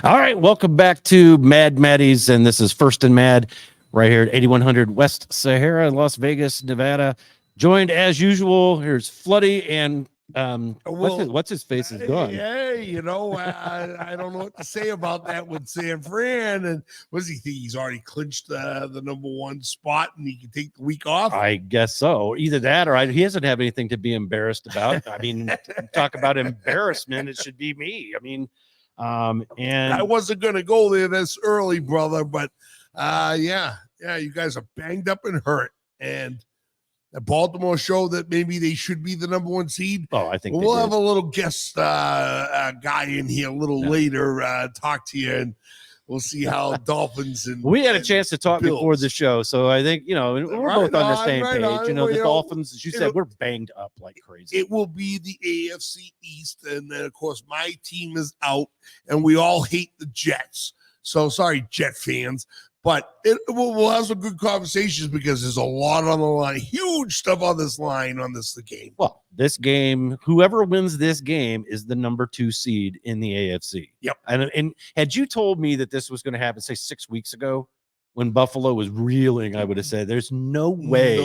All right, welcome back to Mad Maddies, and this is First and Mad right here at 8100 West Sahara, Las Vegas, Nevada. Joined as usual, here's Floody and what's his face is gone. Hey, I don't know what to say about that with San Fran. And what does he think? He's already clinched the number one spot and he can take the week off? I guess so. Either that or he doesn't have anything to be embarrassed about. I mean, talk about embarrassment, it should be me. I mean, and I wasn't going to go there this early, brother, but yeah, you guys are banged up and hurt. And the Baltimore show that maybe they should be the number one seed. Oh, I think we'll have a little guest guy in here a little later talk to you, and we'll see how Dolphins and we had a chance to talk Bills. Before the show, so I think we're both on the same page. The Dolphins, as you said, we're banged up like crazy. It will be the AFC East, and then of course my team is out, and we all hate the Jets. So sorry, Jet fans. But we'll have some good conversations because there's a lot on the line, huge stuff on this line on this game. Well, this game, whoever wins this game is the number 2 seed in the AFC. Yep. And had you told me that this was going to happen, say 6 weeks ago, when Buffalo was reeling, I would have said, "There's no way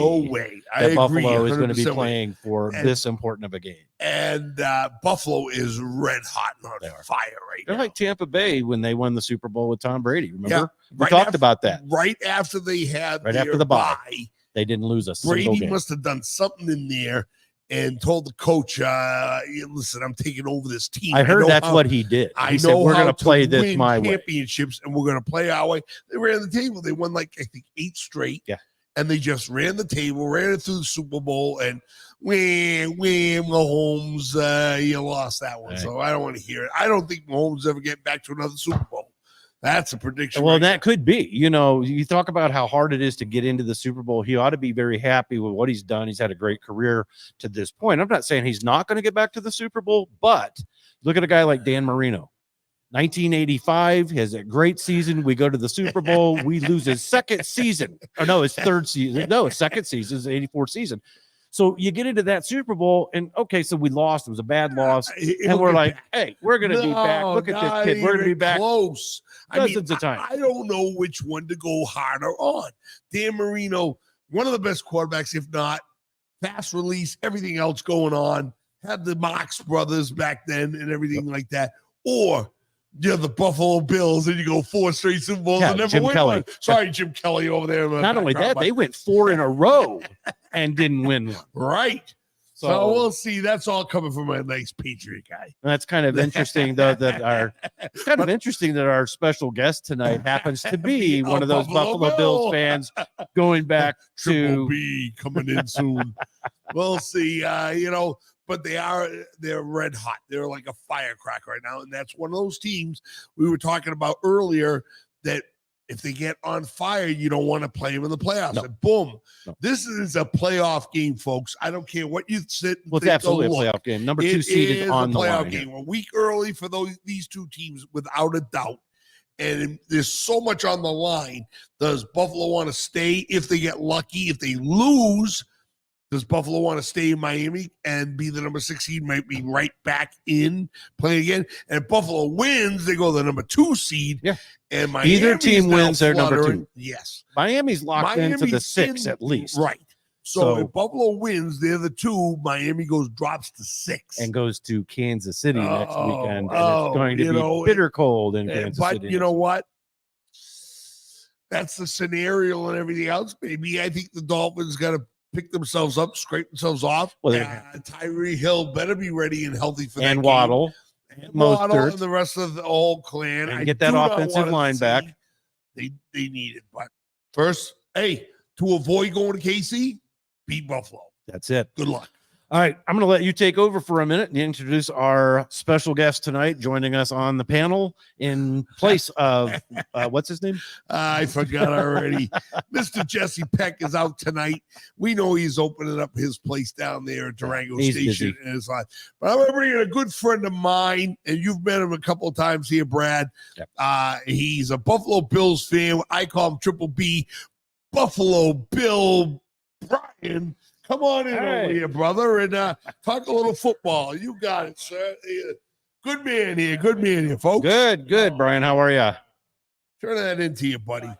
that Buffalo is going to be playing for this important of a game." And Buffalo is red hot and on fire right now. They're like Tampa Bay when they won the Super Bowl with Tom Brady. Remember? We talked about that. Right after they had after the bye, they didn't lose a single game. Brady must have done something in there and told the coach, listen, I'm taking over this team. I heard that's what he did. He said, we're going to play this my way. Championships, and we're going to play our way. They ran the table. They won, I think, 8 straight. Yeah. And they just ran the table, ran it through the Super Bowl, and Mahomes, you lost that one. Right. So I don't want to hear it. I don't think Mahomes ever get back to another Super Bowl. That's a prediction. Well, that could be. You talk about how hard it is to get into the Super Bowl. He ought to be very happy with what he's done. He's had a great career to this point. I'm not saying he's not going to get back to the Super Bowl, but look at a guy like Dan Marino. 1985 has a great season. We go to the Super Bowl. We lose his second season. Or no, his third season. No, his second season is the 84 season. So you get into that Super Bowl, and okay, so we lost. It was a bad loss. And we're like, hey, we're going to be back. Look at this kid. We're going to be back. Close. Dozens of times. I don't know which one to go harder on. Dan Marino, one of the best quarterbacks, if not fast release, everything else going on. Had the Marx brothers back then and everything like that. Or the Buffalo Bills, and you go 4 straight Super Bowls and never win one. Sorry, Jim Kelly over there. Not only that, they went 4 in a row and didn't win one. Right. So we'll see. That's all coming from a nice Patriot guy. And that's kind of interesting, though, that our special guest tonight happens to be one of those Buffalo Bills fans going back Triple B coming in soon. We'll see. But they're red hot. They're like a firecracker right now. And that's one of those teams we were talking about earlier that if they get on fire, you don't want to play them in the playoffs. And boom. No. This is a playoff game, folks. I don't care what you sit and it's absolutely a playoff game. Number 2 seed is on the playoff game. A week early for these two teams, without a doubt. And there's so much on the line. Does Buffalo want to stay if they get lucky? If they lose, does Buffalo want to stay in Miami and be the number 6 seed, might be right back in playing again? And if Buffalo wins, they go the number 2 seed. Yeah. And Miami either team wins their number 2. Yes. Miami's locked into the 6 at least. Right. So if Buffalo wins, they're the 2. Miami drops to 6. And goes to Kansas City next weekend. And it's going to be bitter cold in Kansas City. But you know what? That's the scenario and everything else. Maybe I think the Dolphins got to pick themselves up, scrape themselves off. Tyree Hill better be ready and healthy for that and game. Waddle. And Waddle and the rest of the whole clan. And get that offensive line back. They need it. But first, to avoid going to KC, beat Buffalo. That's it. Good luck. All right, I'm going to let you take over for a minute and introduce our special guest tonight, joining us on the panel in place of, what's his name? I forgot already. Mr. Jesse Peck is out tonight. We know he's opening up his place down there at Durango Station. And it's like, but I'm going to bring in a good friend of mine, and you've met him a couple of times here, Brad. Yep. He's a Buffalo Bills fan. I call him Triple B. Buffalo Bill Brian. Come on in over here, brother, and talk a little football. You got it, sir. Good man here, folks. Good, Brian. How are you? Turn that into you, buddy.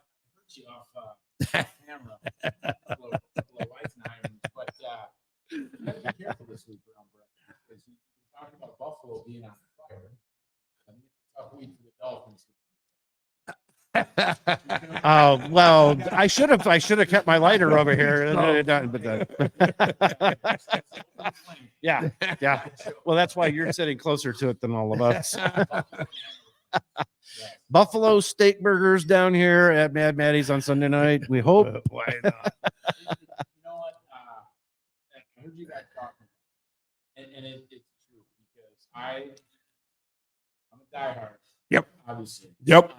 Camera. Couple of lights and irons, but you gotta be careful this week around Brett because you talking about Buffalo being on fire. I mean, it's a tough week for the Dolphins. Oh well, I should have kept my lighter over here. Yeah. Well, that's why you're sitting closer to it than all of us. Buffalo steak burgers down here at Mad Maddie's on Sunday night. We hope. Why not? You know what? I heard you guys talking, and it's true because I'm a diehard. Yep. Obviously. Yep.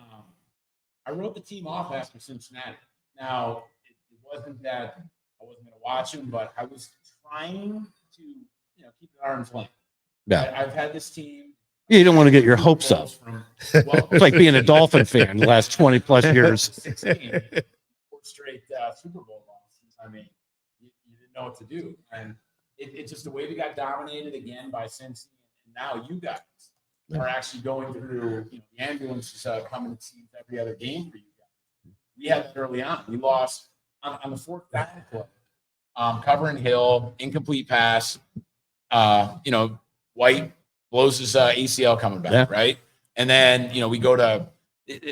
I wrote the team off after Cincinnati. Now, it wasn't that I wasn't going to watch them, but I was trying to, keep the arms length. Yeah. I've had this team. You don't want to get your hopes up. It's like being a Dolphin fan the last 20 plus years. 16, 4 straight Super Bowl losses. I mean, you didn't know what to do. And it's just the way we got dominated again by Cincy. And now you guys are actually going through, the ambulance is coming to teams every other game for you guys. We had that early on. We lost on the fourth down play. Covering Hill, incomplete pass. White blows his ACL coming back, right? And then, we go to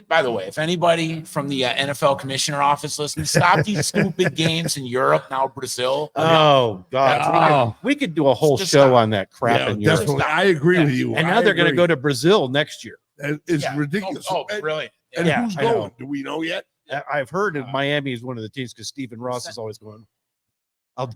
by the way, if anybody from the NFL commissioner office listening, stop these stupid games in Europe, now Brazil. Oh, God. We could do a whole show on that crap in Europe. Definitely. I agree with you. And now they're going to go to Brazil next year. It's ridiculous. Oh, brilliant. And who's going? Do we know yet? I've heard of Miami is one of the teams because Stephen Ross is always going.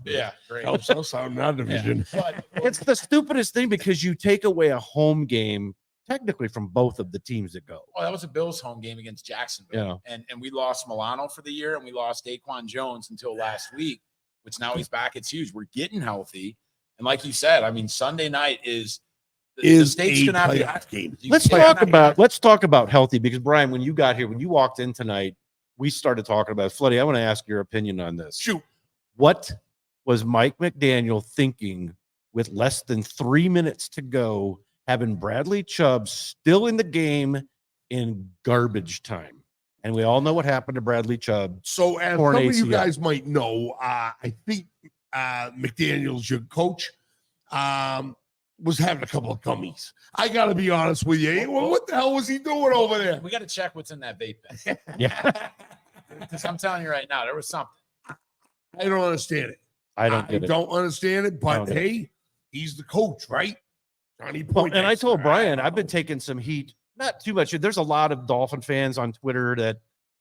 Great. Helps us out in that division. But it's the stupidest thing because you take away a home game technically from both of the teams that go. Oh, that was a Bills home game against Jacksonville. And we lost Milano for the year and we lost Daquan Jones until last week, which now he's back. It's huge. We're getting healthy. And like you said, I mean, Sunday night is the state's going to have playoff game. Let's talk about healthy because Brian, when you got here, when you walked in tonight, we started talking about Floody. I want to ask your opinion on this. Shoot. What was Mike McDaniel thinking with less than 3 minutes to go, having Bradley Chubb still in the game in garbage time? And we all know what happened to Bradley Chubb. So as some of you guys might know, I think McDaniel's your coach was having a couple of gummies. I got to be honest with you. Well, what the hell was he doing over there? We got to check what's in that vape pen. Yeah. Because I'm telling you right now, there was something. I don't understand it. I don't understand it, but hey, he's the coach, right? Johnny Point. And I told Brian, I've been taking some heat, not too much. There's a lot of Dolphin fans on Twitter that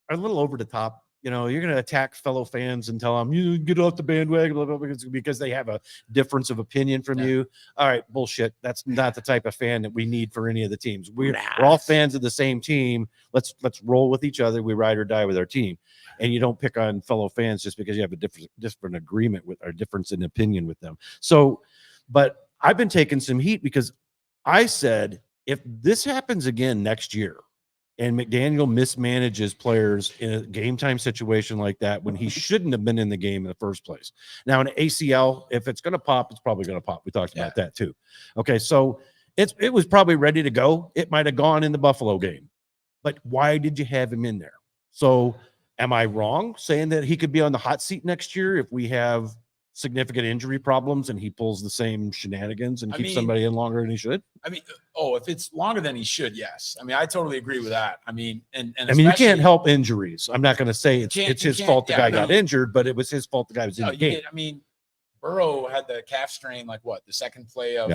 are a little over the top. You're going to attack fellow fans and tell them you get off the bandwagon blah, blah, blah, because they have a difference of opinion from you. All right, bullshit. That's not the type of fan that we need for any of the teams. We're all fans of the same team. Let's roll with each other. We ride or die with our team. And you don't pick on fellow fans just because you have a different agreement with or difference in opinion with them. So, but I've been taking some heat because I said, if this happens again next year and McDaniel mismanages players in a game time situation like that when he shouldn't have been in the game in the first place. Now, an ACL, if it's going to pop, it's probably going to pop. We talked about that too. Okay, so it was probably ready to go. It might have gone in the Buffalo game. But why did you have him in there? So am I wrong saying that he could be on the hot seat next year if we have significant injury problems and he pulls the same shenanigans and keeps somebody in longer than he should? I mean, if it's longer than he should, yes. I mean, I totally agree with that. I mean, and I mean, you can't help injuries. I'm not going to say it's his fault the guy got injured, but it was his fault the guy was in the game. I mean, Burrow had the calf strain, like what, the second play of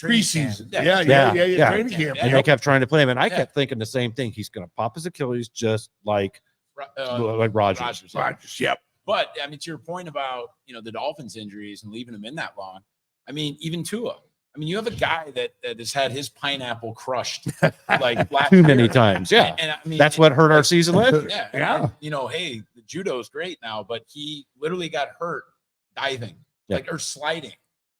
preseason. Yeah. Training camp. And they kept trying to play him, and I kept thinking the same thing. He's going to pop his Achilles just like Rodgers. Yep. But I mean, to your point about the Dolphins' injuries and leaving him in that long, I mean, even Tua. I mean, you have a guy that has had his pineapple crushed like too many times. Yeah, and I mean, that's what hurt our season last year. Yeah. And, hey, the judo is great now, but he literally got hurt diving, or sliding.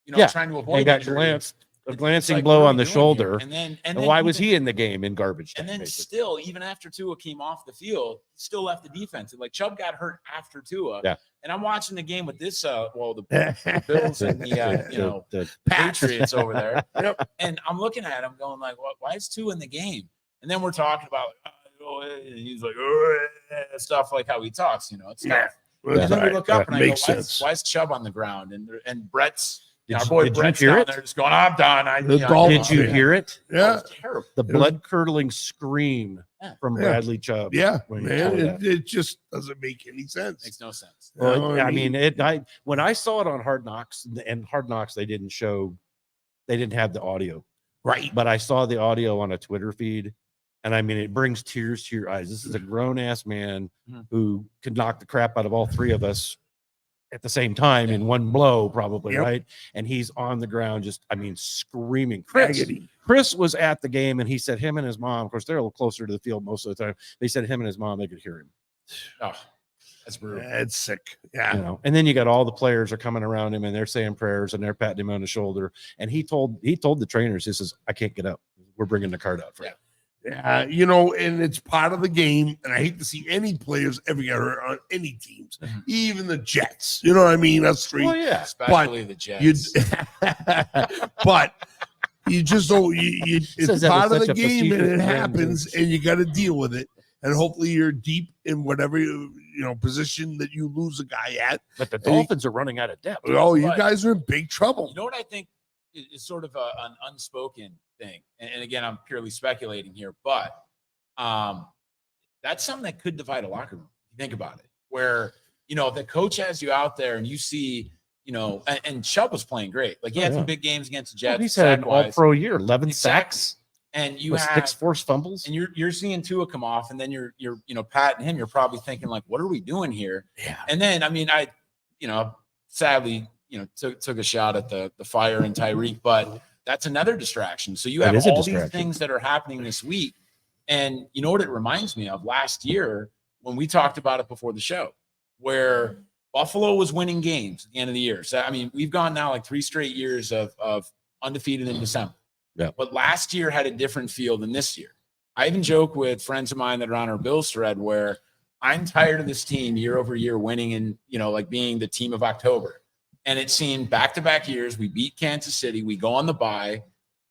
Trying to avoid. And got glanced. a It's glancing like, blow what are on we the doing shoulder. here? And And then why was even- he in the game in garbage time? And then basically? still, even after Tua came off the field, he still left the defense. Like Chubb got hurt after Tua. Yeah. And I'm watching the game with this, the Bills and the Patriots over there. Yep. And I'm looking at him going like, why is Tua in the game? And then we're talking about, and he's like, stuff like how he talks, it's Yeah. tough. And then we look up and I go, Makes sense. why is Chubb on the ground? And Brett's, Did our you- boy did you Brett's hear down it? there just going, I'm done. The Dolphins- Did you hear it? That Yeah. was terrible. The was- blood curdling scream Yeah. from Yeah. Bradley Chubb. Yeah, when he man, told that. it just doesn't make any sense. Makes no sense. You know Well, what I mean, when I saw it on Hard Knocks, and Hard Knocks, they didn't have the audio, right? but I saw the audio on a Twitter feed, and I mean, it brings tears to your eyes. This is a grown ass man Mhm. who could knock the crap out of all three of us at the same time in one blow, probably, Yep. right? And he's on the ground, just, I mean, screaming. Agony. Chris was at the game, and he said him and his mom, of course, they're a little closer to the field most of the time. They said him and his mom, they could hear him. Oh, that's brutal. It's sick. Yeah. You know, and then you got all the players are coming around him and they're saying prayers and they're patting him on the shoulder. And he told the trainers, he says, I can't get up. We're bringing the card out for you. Yeah, and it's part of the game. And I hate to see any players ever get hurt on any teams, Mhm. even the Jets. You know what I mean? That's three. Well, yeah. Especially the You, Jets. but you just don't. It's Says that part with of such the a game, and facetious it grin, happens, too. and you got to deal with it. And hopefully, you're deep in whatever position that you lose a guy at. But the Dolphins are running out of depth. Oh, you But- guys are in big trouble. You know what I think is sort of an unspoken thing, and again, I'm purely speculating here, but that's something that could divide a locker room. If you think about it, where if the coach has you out there and you see, and Chubb was playing great, like he had Oh, yeah. some big games against the Well, Jets. he's had an sack-wise. all-pro year, 11 Exactly. sacks, and you with have 6 forced fumbles. and you're seeing Tua come off, and then you're patting him. You're probably thinking like, what are we doing here? Yeah. And then I mean, I sadly took a shot at the fire and Tyreek, but that's another distraction. So you That have is a all these distraction. things that are happening this week, and you know what it reminds me of last year when we talked about it before the show, where Buffalo was winning games at the end of the year. So I mean, we've gone now like 3 straight years of undefeated in December. Yeah. But last year had a different feel than this year. I even joke with friends of mine that are on our Bills thread where I'm tired of this team year over year winning and, like being the team of October. And it seemed back-to-back years, we beat Kansas City, we go on the bye,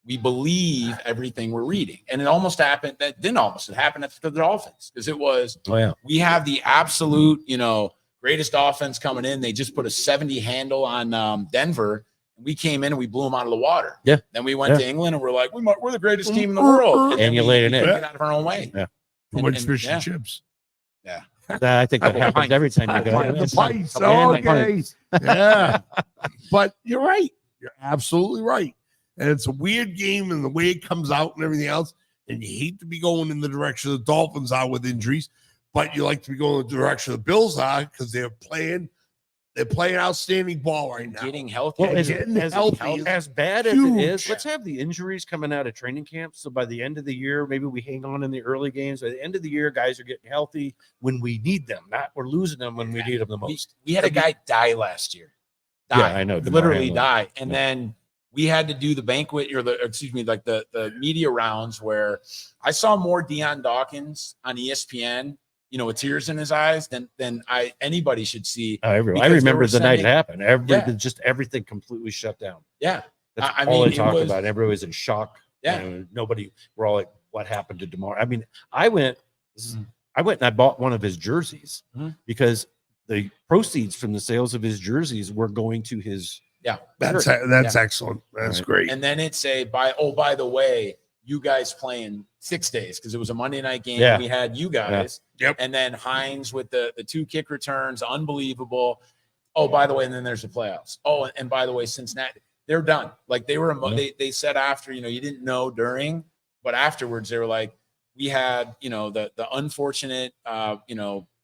we believe everything we're reading. And it almost happened, it happened at the Dolphins because it was, Oh, yeah. we have the absolute, greatest offense coming in. They just put a 70 handle on Denver. We came in and we blew them out of the water. Yeah. Then we went Yeah. to England and we're like, we're the greatest team in the world. And then you we laid it in. Get out of our own way. Yeah. Too much fish and chips. I think that Couple happens pints. every time you go. The pints. Couple Okay. pints. Yeah. But you're right. You're absolutely right. And it's a weird game and the way it comes out and everything else. And you hate to be going in the direction the Dolphins are with injuries, but you like to be going in the direction the Bills are because they're playing outstanding ball right now. Getting healthy. Well, Getting healthy is as bad as it huge. is, let's have the injuries coming out of training camp. So by the end of the year, maybe we hang on in the early games. By the end of the year, guys are getting healthy when we need them, not we're losing them when we need them the most. We had a guy die last year. Yeah, I know. DeMar Literally Hamlin. die. And Yeah. then we had to do the banquet like the media rounds where I saw more Deion Dawkins on ESPN, with tears in his eyes than anybody should see. I Because they remember were the night it sending- happened. Just everything completely shut down. Yeah. That's I all mean, they it talked was- about. Everybody was in shock. Yeah. Nobody. We're all like, "What happened to DeMar?" I mean, I went Mhm. and I bought one of his jerseys Mhm. because the proceeds from the sales of his jerseys were going to his. That's excellent. That's Right. great. And then it's by the way, you guys playing 6 days because it was a Monday night game. Yeah. We had you guys. Yep. And then Hines with the 2 kick returns, unbelievable. Oh, by the way, and then there's the playoffs. Oh, and by the way, Cincinnati, they're done. Like they were, they said after, you didn't know during, but afterwards they were like, we had, the unfortunate,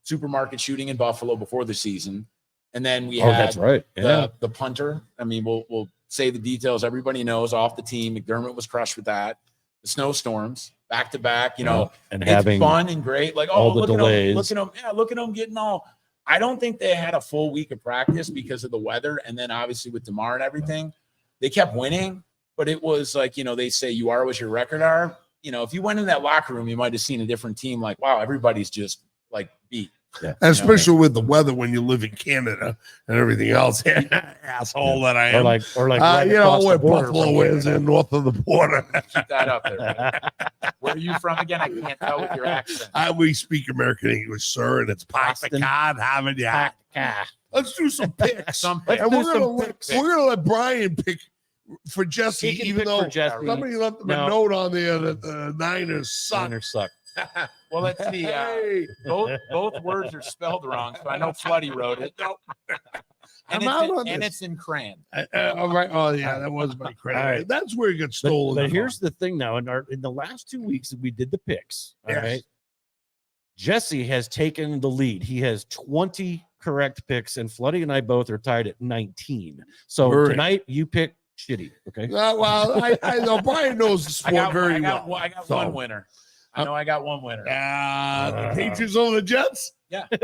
supermarket shooting in Buffalo before the season. And then we had that's right. Yeah. the punter. I mean, we'll say the details. Everybody knows off the team. McDermott was crushed with that. The snowstorms back to back. and It's having fun and great. Like all the look delays. At them. Yeah, look at them getting all. I don't think they had a full week of practice because of the weather, and then obviously with DeMar and everything, they kept winning. but it was like, they say you are what your record are. If you went in that locker room, you might have seen a different team. Like, wow, everybody's just like beat. Yeah. Especially with the weather when you live in Canada and everything else. Asshole that I am. Or like right across where the border Buffalo from is and north of the border. Keep that up there. Right? Where are you from again? I can't tell with your accent. We speak American English, sir, and it's Boston. Pacard, haven't ya? Let's do some picks. Some And picks. we're gonna let Brian pick for Jesse, He can even pick though for Jesse. somebody left him No. a note on there that the Niners suck. Niners suck. Well, let's see. Hey. Both words are spelled wrong, so I know Floody wrote it. I'm out on And this. it's in crayon. All right. Oh yeah, that was my credit. All right. That's where it got stolen. But from. here's the thing now. In the last 2 weeks that we did the picks, all Yes. right, Jesse has taken the lead. He has 20 correct picks, and Floody and I both are tied at 19. So We're- tonight you pick shitty. Okay. Well, I know Brian knows the sport very well. I got So- one winner. I know I got one winner. The Patriots over the Jets. Yeah. All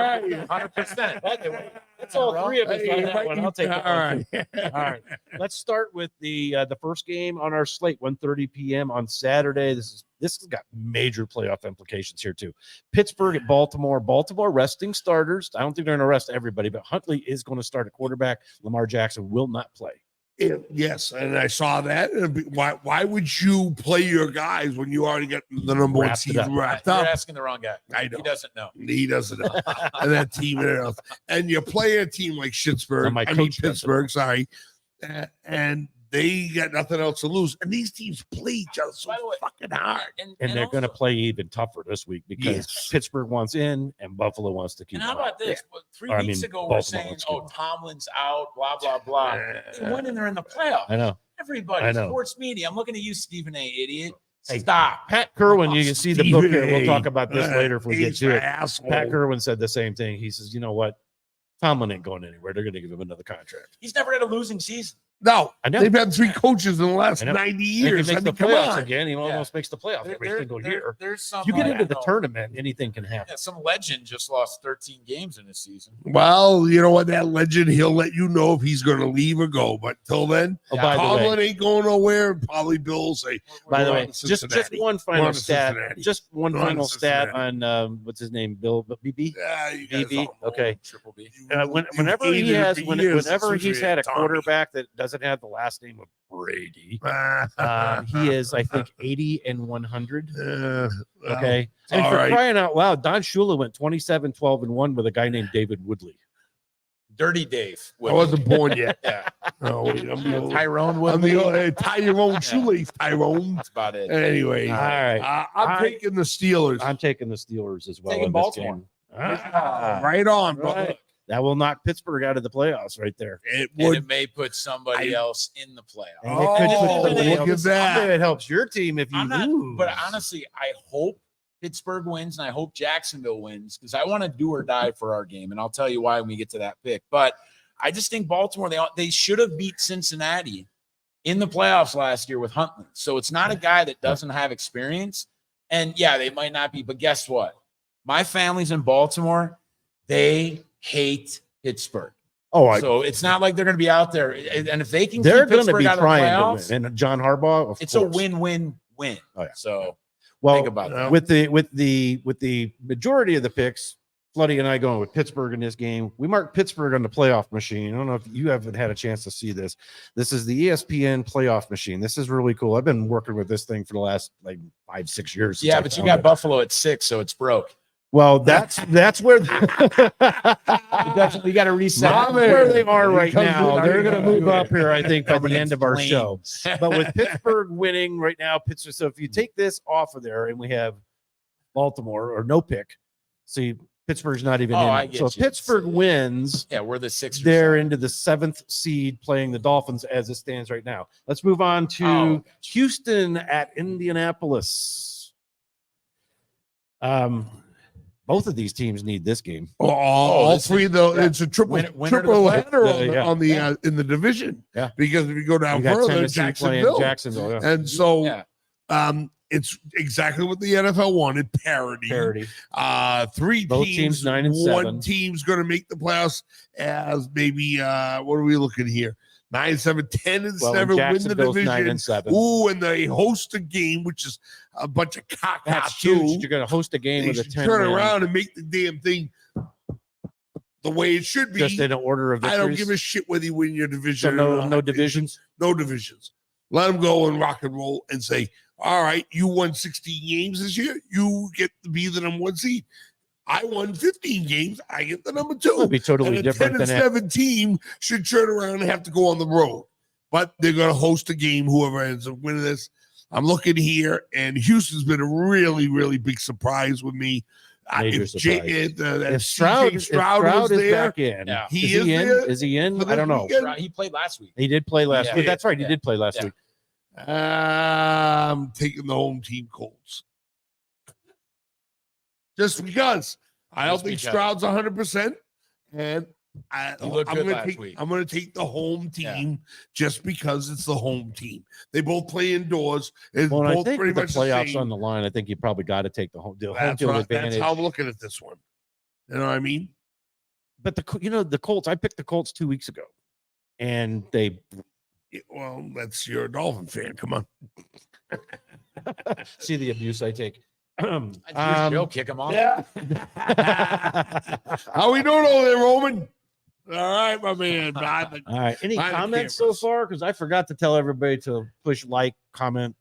right. 100%. That's all three of us on that one. I'll take that All one. right. All right. Let's start with the first game on our slate, 1:30 p.m. on Saturday. This has got major playoff implications here too. Pittsburgh at Baltimore. Baltimore resting starters. I don't think they're going to rest everybody, but Huntley is going to start at quarterback. Lamar Jackson will not play. Yes, and I saw that. Why would you play your guys when you already got the number one Wrapped it seed up. wrapped You're up? asking the wrong guy. I know. He doesn't know. He doesn't know. And that team and everything else. And you play a team like Pittsburgh. my I mean coach doesn't Pittsburgh. Sorry, and they got nothing else to lose. And these teams play each other so By the way, fucking hard. And they're going to play even tougher this week because Yes. Pittsburgh wants in and Buffalo wants to keep And how out. about this? Well, 3 I weeks mean, ago, we're Baltimore, saying, let's keep Tomlin's out, blah, blah, blah. They went in there in the playoffs. I know. Everybody, I know. sports media. I'm looking at you, Stephen A. Idiot. Hey, Stop. Pat Kerwin, you can see the book here. We'll talk about this Stephen A. later if we get He's to an it. asshole. Pat Kerwin said the same thing. He says, you know what? Tomlin ain't going anywhere. They're going to give him another contract. He's never had a losing season. No, I know. they've had 3 coaches in the last I know. 90 And if years. he I makes mean, the come playoffs on. again. He almost makes the playoffs every single year. There's some. If you get I into the know. tournament, anything can happen. Yeah, some legend just lost 13 games in this season. Well, you know what? That legend, he'll let you know if he's going to leave or go. But till then, Oh, by the way, Tomlin ain't going nowhere. And probably Bill will say, by the We're way, on to just Cincinnati. one We're final on to stat. Cincinnati. Just one We're on to final stat Cincinnati. on what's his name, Bill BB. yeah, you guys BB. all know. Okay. Triple B. Whenever he hated it has, for years, whenever he's especially had a Tommy. quarterback that doesn't have the last name of Brady, he is, I think, 80 and 100. Okay. And all for right. crying out loud, Don Shula went 27, 12, and 1 with a guy named David Woodley. Dirty Dave. I wasn't born yet. Yeah. Oh, wait, I'm the old, Tyrone I'm Woodley. the old tie your own shoelace, Tyrone. That's about it. Anyway, All right. I'm taking the Steelers. I'm taking the Steelers as well. Taking in this Baltimore. game. Ah, right on, brother. right. That will knock Pittsburgh out of the playoffs right there. It And would. it may put somebody else in the playoffs. And it could put Oh, somebody look else- at that. It helps your team if you I'm not, lose. but honestly, I hope Pittsburgh wins and I hope Jacksonville wins because I want to do or die for our game. And I'll tell you why when we get to that pick. But I just think Baltimore, they should have beat Cincinnati in the playoffs last year with Huntley. So it's not a guy that doesn't have experience. And yeah, they might not be, but guess what? My family's in Baltimore. They hate Pittsburgh. So it's not like they're going to be out there. And if they can they're keep going to Pittsburgh be out of the trying playoffs, to win. And John Harbaugh, of it's course. a win-win-win. Oh, yeah. So Well, think about that. with the majority of the picks, Floody and I going with Pittsburgh in this game. We marked Pittsburgh on the playoff machine. I don't know if you haven't had a chance to see this. This is the ESPN playoff machine. This is really cool. I've been working with this thing for the last like 5-6 years. since Yeah, I but you found got it. Buffalo at 6, so it's broke. Well, that's where You got to reset. that's Mom, where they are He right comes now. in, They're he going to comes move in. up here, I think, by the Everything's end of our show. flames. But with Pittsburgh winning right now, Pittsburgh. So if you take this off of there and we have Baltimore or no pick, see Pittsburgh's not even Oh, in. I it. get So if you. Pittsburgh wins, Yeah, we're the 6th. they're into the 7th seed playing the Dolphins as it stands right now. Let's move on to Oh. Houston at Indianapolis. Both of these teams need this game. All this is- three though. yeah. It's a triple Winner of the triple playoffs. header on the, Yeah. on the in the division. Yeah. Because if you go down You got further, Tennessee Jacksonville. playing Jacksonville. Yeah. And so Yeah. it's exactly what the NFL wanted, parity. Parity. Three Both teams, teams 9 and one 7. team's going to make the playoffs as maybe what are we looking here? 9-7, 10-7, Well, win the Jacksonville's division. 9-7. Ooh, and they host a game, which is a bunch of caca That's too. huge. You're going to host a game They with a should 10 turn win, around and make the damn thing the way it should be. just in an order of I victories. don't give a shit whether you win your division. So or no, not. no divisions. No divisions. Let them go and rock and roll and say, all right, you won 16 games this year. You get to be the number 1 seed. I won 15 games. I get the number 2. It'll be totally And a different 10-7 team should turn around and have to go on the road. But they're going to host a game, whoever ends up winning this. I'm looking here, and Houston's been a really, really big surprise with me. Major surprise. If Stroud CJ Stroud is there, back in, Yeah. is He he is in? there Is he in? for I don't this know. weekend? He played last week. He did play last Yeah. week. That's right. He Yeah. did play last Yeah. week. I'm taking the home team Colts. Just because I don't Just think because. Stroud's 100%. And He looked good last take, week. I'm going to take the home Yeah. team just because it's the home team. They both play indoors. It's Well, and I both think pretty with the much playoffs same. on the line, I think you probably got to take the home That's field right. advantage. That's how I'm looking at this one. You know what I mean? But the Colts. I picked the Colts 2 weeks ago, and they Well, that's your Dolphin fan. Come on. see the abuse I take. That's your show. Kick him off. Yeah. How we doing over there, Roman? All right, my man. All right. Any Behind the comments so cameras. far? Because I forgot to tell everybody to push like, comment,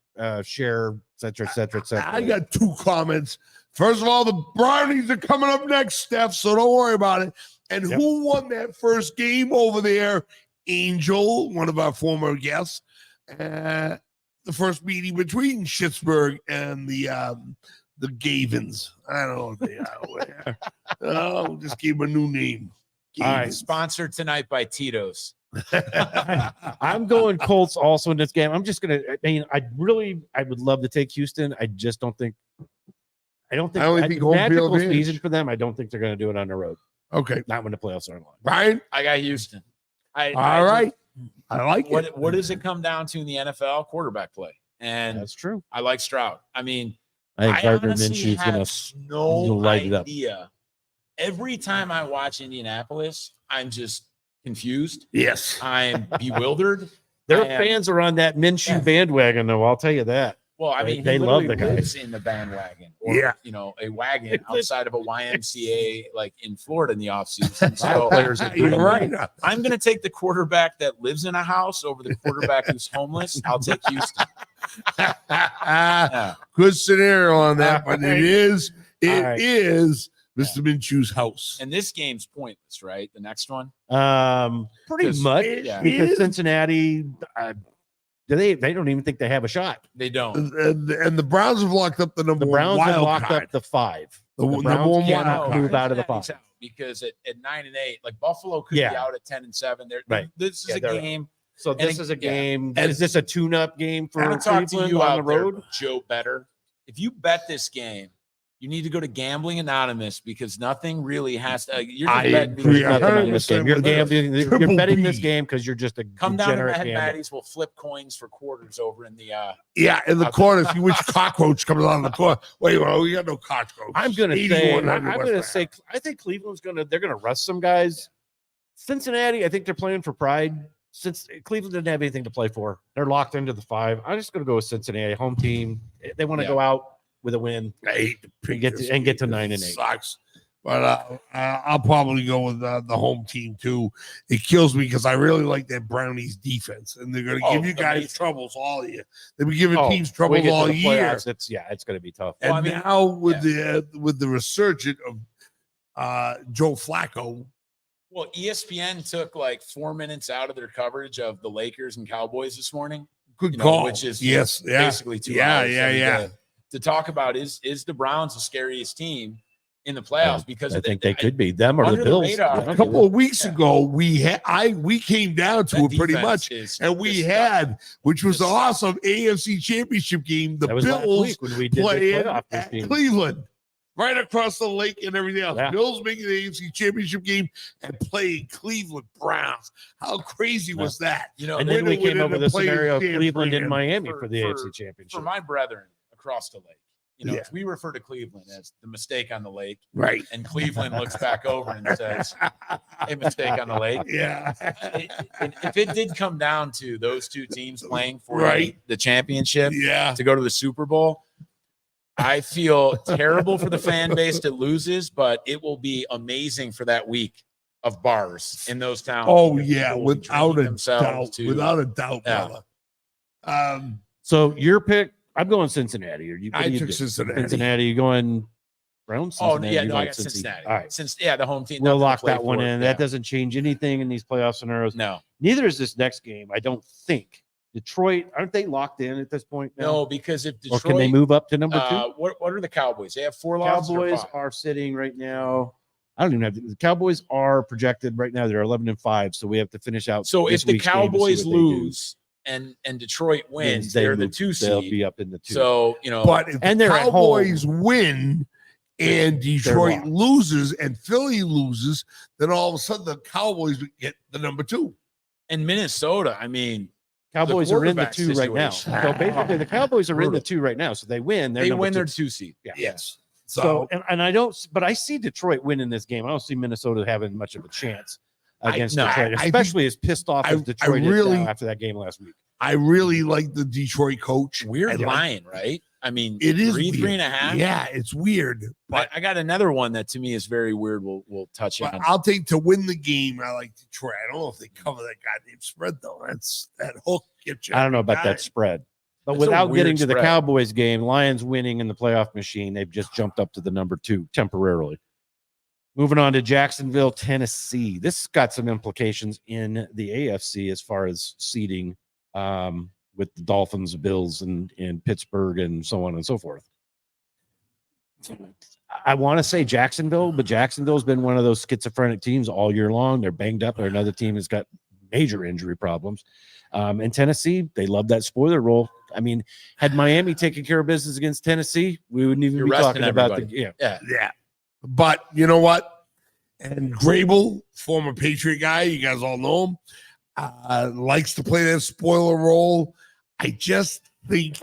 share, etc., etc., etc. I got 2 comments. First of all, the Brownies are coming up next, Steph, so don't worry about it. And Yep. who won that first game over there? Angel, one of our former guests. The first meeting between Schittsburg and the Gavins. I don't know what they are over there. Oh, just gave them a new name. All right. Sponsored tonight by Tito's. I'm going Colts also in this game. I'm just gonna. I mean, I would love to take Houston. I just don't think. I only think home field magical advantage. season for them. I don't think they're going to do it on the road. Okay. Not when the playoffs are on. Brian? I got Houston. All right. I like it. What does it come down to in the NFL? Quarterback play. And That's true. I like Stroud. I mean, I think Gardner honestly Minshew is going have to. no light it up. idea. Every time I watch Indianapolis, I'm just confused. Yes. I'm bewildered. Their I am- fans are on that Minshew Yeah. bandwagon, though. I'll tell you that. Well, I They- mean, they he love literally the guy. lives in the bandwagon, or Yeah. a wagon outside of a YMCA, like in Florida in the offseason. So Players are You're doing right. I'm going to take the quarterback that lives in a house over the quarterback who's homeless. I'll take Houston. Yeah. Good scenario on that, All but right. it is All right. Mr. Minshew's house. And this game's pointless, right? The next one. Pretty 'Cause- much yeah. because Cincinnati, they don't even think they have a shot. They don't. And the Browns have locked up the number The one Browns have wild locked card. up the 5. The Browns number one cannot wild card. move out of the Cincinnati's 5. out because at 9-8, like Buffalo could be Yeah. out at 10-7. Right. This is Yeah, a they're out. game. So And this it- is a yeah. game. And- Is this a tune-up game for I'm gonna talk to Cleveland you on out the there, road? Joe Better. If you bet this game, you need to go to Gambling Anonymous because nothing really has to. You're just I betting agree. because- Nothing on this 100% game. You're with you. gambling. You're Triple betting B. this game because you're just a Come down to the degenerate head gambler. baddies. We'll flip coins for quarters over in the. Yeah, in the Okay. corner. See which cockroach comes out of the corner. Wait, well, we got no cockroach. I'm gonna say. 8100 I'm West gonna Mass. say. I think Cleveland's they're gonna rust some guys. Cincinnati, I think they're playing for pride. Since Cleveland didn't have anything to play for, they're locked into the 5. I'm just gonna go with Cincinnati, home team. They want to Yeah. go out with a win. I hate to pick And get to- this and get to game. 9-8. It sucks. But I'll probably go with the home team too. It kills me because I really like that Brownies defense, and they're going to Oh, give you guys amazing. troubles all year. They've been giving Oh, teams we troubles get to all the year, playoffs, it's gonna be tough. and Well, I mean, now with the resurgence of Joe Flacco. Well, ESPN took like 4 minutes out of their coverage of the Lakers and Cowboys this morning. Good You know, call. which is yes, yeah, Basically 2 yeah, hours. yeah, I mean, yeah. To talk about is the Browns the scariest team in the playoffs because I of think the, they could be them or under the the Bills. radar. Yeah. A couple of weeks Yeah. ago, we came down to that it pretty defense much, is and we just- had, which was Just- the awesome AFC Championship game. The That was last Bills week when we did the playing playoff this at team. Cleveland, right across the lake and everything else. Yeah. Bills making the AFC Championship game and playing Cleveland Browns. How crazy Yeah. was that? you know, And then we winner came would up with end the up playing scenario of San Cleveland Fran. in Miami For- for the for- AFC for Championship. my brethren across the lake, You know, Yeah. if we refer to Cleveland as the mistake on the lake, Right. and Cleveland looks back over and says, a mistake on the lake. Yeah. If it did come down to those two teams playing for Right. the championship Yeah. to go to the Super Bowl, I feel terrible for the fan base that loses, but it will be amazing for that week of bars in those towns. Oh because yeah, people will be without drinking a themselves doubt. to- Without a doubt, Yeah. brother. So your pick, I'm going Cincinnati. Or you? what I do you took do? Cincinnati. Cincinnati. You going Browns? Oh Cincinnati? yeah, You no, I going got Cincy? Cincinnati. All right. Since the home team. We'll nothing to lock play that one for. in. Yeah. That doesn't change anything in these playoff scenarios. No, Neither is this next game. I don't think. Detroit, aren't they locked in at this point now? no, because if Or Detroit, can they move up to number two? what are the Cowboys? They have 4 losses. or Cowboys 5? are sitting right now. I don't even have the Cowboys are projected right now. They're 11-5, so we have to finish out. So this if the week's game to see Cowboys what they do. lose and Detroit wins, They they're the move- 2 They'll seed. be up in the 2. So you know, But if And the they're at Cowboys home. win and Detroit locked. loses and Philly loses, then all of a sudden the Cowboys would get the number 2. and Minnesota, I mean, Cowboys are in the quarterback 2 right now. situation. So basically, the Cowboys are in the Brutal. 2 right now. So they win. They're they number win 2. their 2 seed. Yeah. Yes. So and I don't, but I see Detroit winning this game. I don't see Minnesota having much of a chance against no, Detroit, I think- especially as pissed off as I Detroit really- is now after that game last week. I really like the Detroit coach. Weird I like- line, right? I mean, It is 3, weird. 3.5. Yeah, it's weird. But But, I got another one that to me is very weird. We'll touch but on. I'll take to win the game. I like Detroit. I don't know if they cover that goddamn spread though. That's that hook gets you. I don't know about Got that it. spread. But It's a without weird getting to the spread. Cowboys game, Lions winning in the playoff machine, they've just jumped up to the number 2 temporarily. Moving on to Jacksonville, Tennessee. This has got some implications in the AFC as far as seeding with the Dolphins, Bills, and Pittsburgh, and so on and so forth. I want to say Jacksonville, but Jacksonville's been one of those schizophrenic teams all year long. They're banged up. Or another team has got major injury problems. And Tennessee, they love that spoiler role. I mean, had Miami taken care of business against Tennessee, we wouldn't even You're be resting talking about the everybody. yeah. Yeah. But you know what? And Grable, former Patriot guy, you guys all know him, likes to play that spoiler role. I just think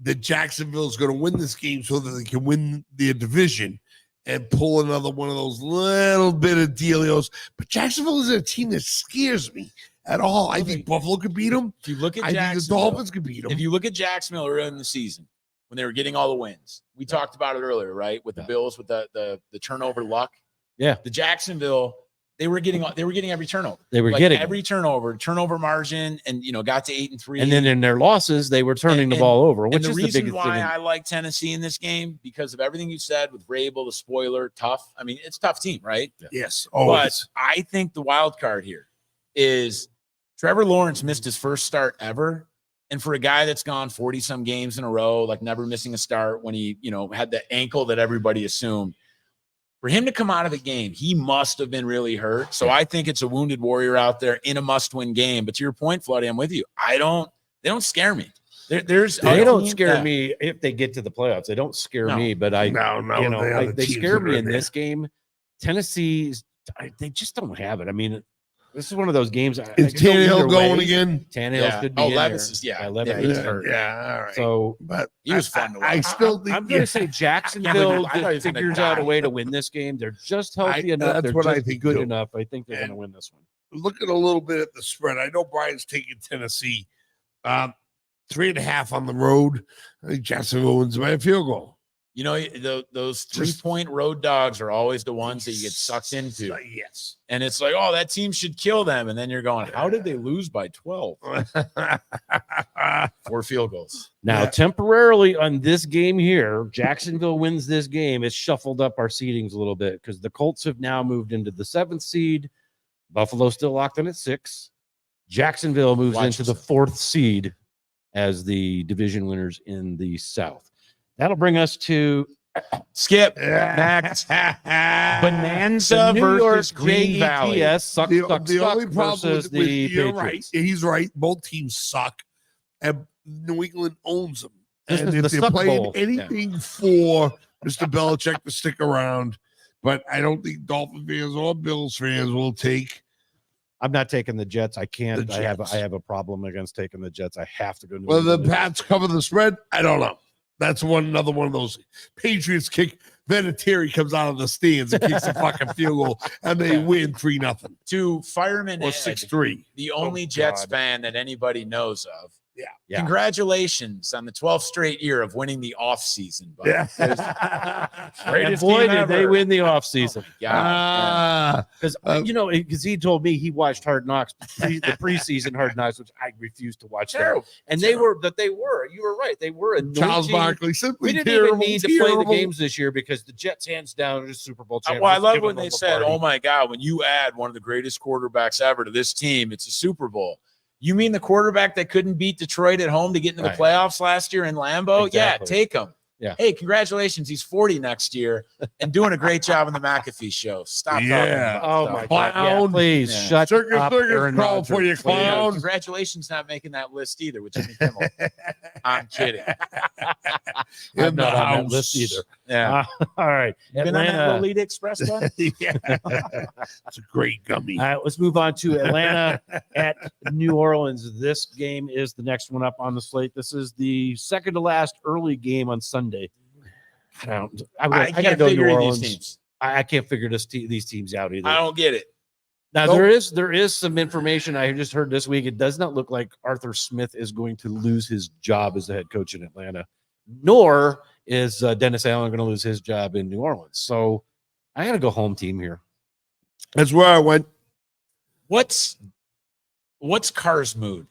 that Jacksonville is going to win this game so that they can win their division and pull another one of those little bit of dealios. But Jacksonville is a team that scares me at all. I think Buffalo could beat them. If you look at I think the Jacksonville, Dolphins could beat them. if you look at Jacksonville early in the season when they were getting all the wins, we talked about it earlier, right? With the Yeah. Bills, with the turnover luck. Yeah. The Jacksonville, they were getting every turnover. They were Like getting every turnover margin, and got to 8-3. and then in their losses, they were turning the And- ball over, and which the is the reason biggest why thing. I like Tennessee in this game because of everything you said with Vrabel, the spoiler, tough. I mean, it's a tough team, right? Yes. But Always. I think the wild card here is Trevor Lawrence missed his first start ever. And for a guy that's gone 40 some games in a row, like never missing a start when he, had the ankle that everybody assumed, for him to come out of the game, he must have been really hurt. So I think it's a wounded warrior out there in a must-win game. But to your point, Floody, I'm with you. They don't scare me. There's They a don't team scare that- me if they get to the playoffs. They don't scare No. me, but I, No, the other they teams scare that me are in there. this game. Tennessee's, they just don't have it. I mean, this is one of those games. I Is could go either Tannehill going way. again? Tannehill Yeah. could be. Oh, in Levis there. is- yeah. Levis Yeah, is he's hurt. Yeah, all right. So But He was fun to watch. I still think I'm going to say Jacksonville I thought he was gonna figures out a die. way to win this game. They're just healthy enough. that's They're what I just think good too. enough. I think they're going to And- win this one. looking a little bit at the spread. I know Brian's taking Tennessee. 3.5 on the road. I think Jacksonville wins by a field goal. Those Just- 3-point road dogs are always the ones that you get sucked into. Yes. And it's like, oh, that team should kill them. And then you're going, how did they lose by 12? 4 field goals. Now, Yeah. temporarily on this game here, Jacksonville wins this game. It's shuffled up our seedings a little bit because the Colts have now moved into the 7th seed. Buffalo still locked in at 6. Jacksonville moves Watch into the yourself. 4th seed as the division winners in the South. That'll bring us to Skip. Next. Bonanza the New York versus Green Valley. JETS. Suck, the suck, only suck problem versus with the you're right. Patriots. He's right. Both teams suck, and New England owns them. This and is if the they're Suck playing Bowl. anything for Mr. Belichick to stick around, but I don't think Dolphin fans or Bills fans will take. I'm not taking the Jets. I can't. The I have Jets. a problem against taking the Jets. I have to go. New Whether the England. Pats cover the spread, I don't know. That's another one of those Patriots kick. Vinatieri comes out of the stands and kicks a fucking field goal, and they win 3-0 To Fireman or Ed, 6-3. the only Jets fan that anybody knows of. Yeah. Congratulations on the 12th straight year of winning the offseason. Yeah. And Greatest boy, team did they ever. win the offseason. Ah, Because because he told me he watched Hard Knocks, the preseason Hard Knocks, which I refused to watch. Terrible. And they were. You were right. They were anointing. Charles Barkley simply We didn't terrible, even need to play the terrible. games this year because the Jets, hands down, are Super Bowl champions. Well, I love Give when them they a said, party. "Oh my God, when you add one of the greatest quarterbacks ever to this team, it's a Super Bowl." You mean the quarterback that couldn't beat Detroit at home to get into the Right. playoffs last year in Lambeau? Exactly. Yeah, take him. Yeah. Hey, congratulations. He's 40 next year and doing a great job on the McAfee show. Stop Yeah. talking about Oh stuff. my God! Yeah, Clown. please Yeah. shut Circus, up, circus, Aaron crawl Rodgers, for you, please. clown. Congratulations not making that list either with Jimmy Kimmel. I'm kidding. I'm In not the on that house. list either. Yeah. All right, You been on that Atlanta. Lolita Express bus? Yeah. It's a great gummy. All right, let's move on to Atlanta at New Orleans. This game is the next one up on the slate. This is the second to last early game on Sunday. I gotta can't go figure New these Orleans. teams. I can't figure these teams out either. I don't get it. Now Nope. there is some information I just heard this week. It does not look like Arthur Smith is going to lose his job as the head coach in Atlanta, nor is Dennis Allen going to lose his job in New Orleans. So I got to go home team here. That's where I went. What's Carr's mood?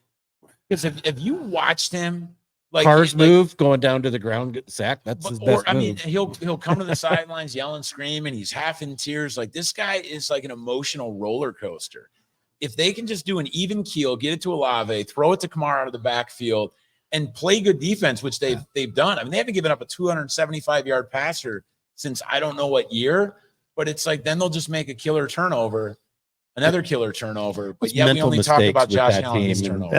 Because if you watched him, like Carr's like, move going down to the ground, get sacked. That's his best I move. mean, he'll come to the sidelines yelling, screaming. He's half in tears. Like this guy is like an emotional roller coaster. If they can just do an even keel, get it to Olave, throw it to Kamara out of the backfield, and play good defense, which they've done. I mean, they haven't given up a 275-yard passer since I don't know what year. But it's like then they'll just make a killer turnover. Another killer turnover, but It's yeah, we mental only talk mistakes about with Josh that Allen's team. turnover.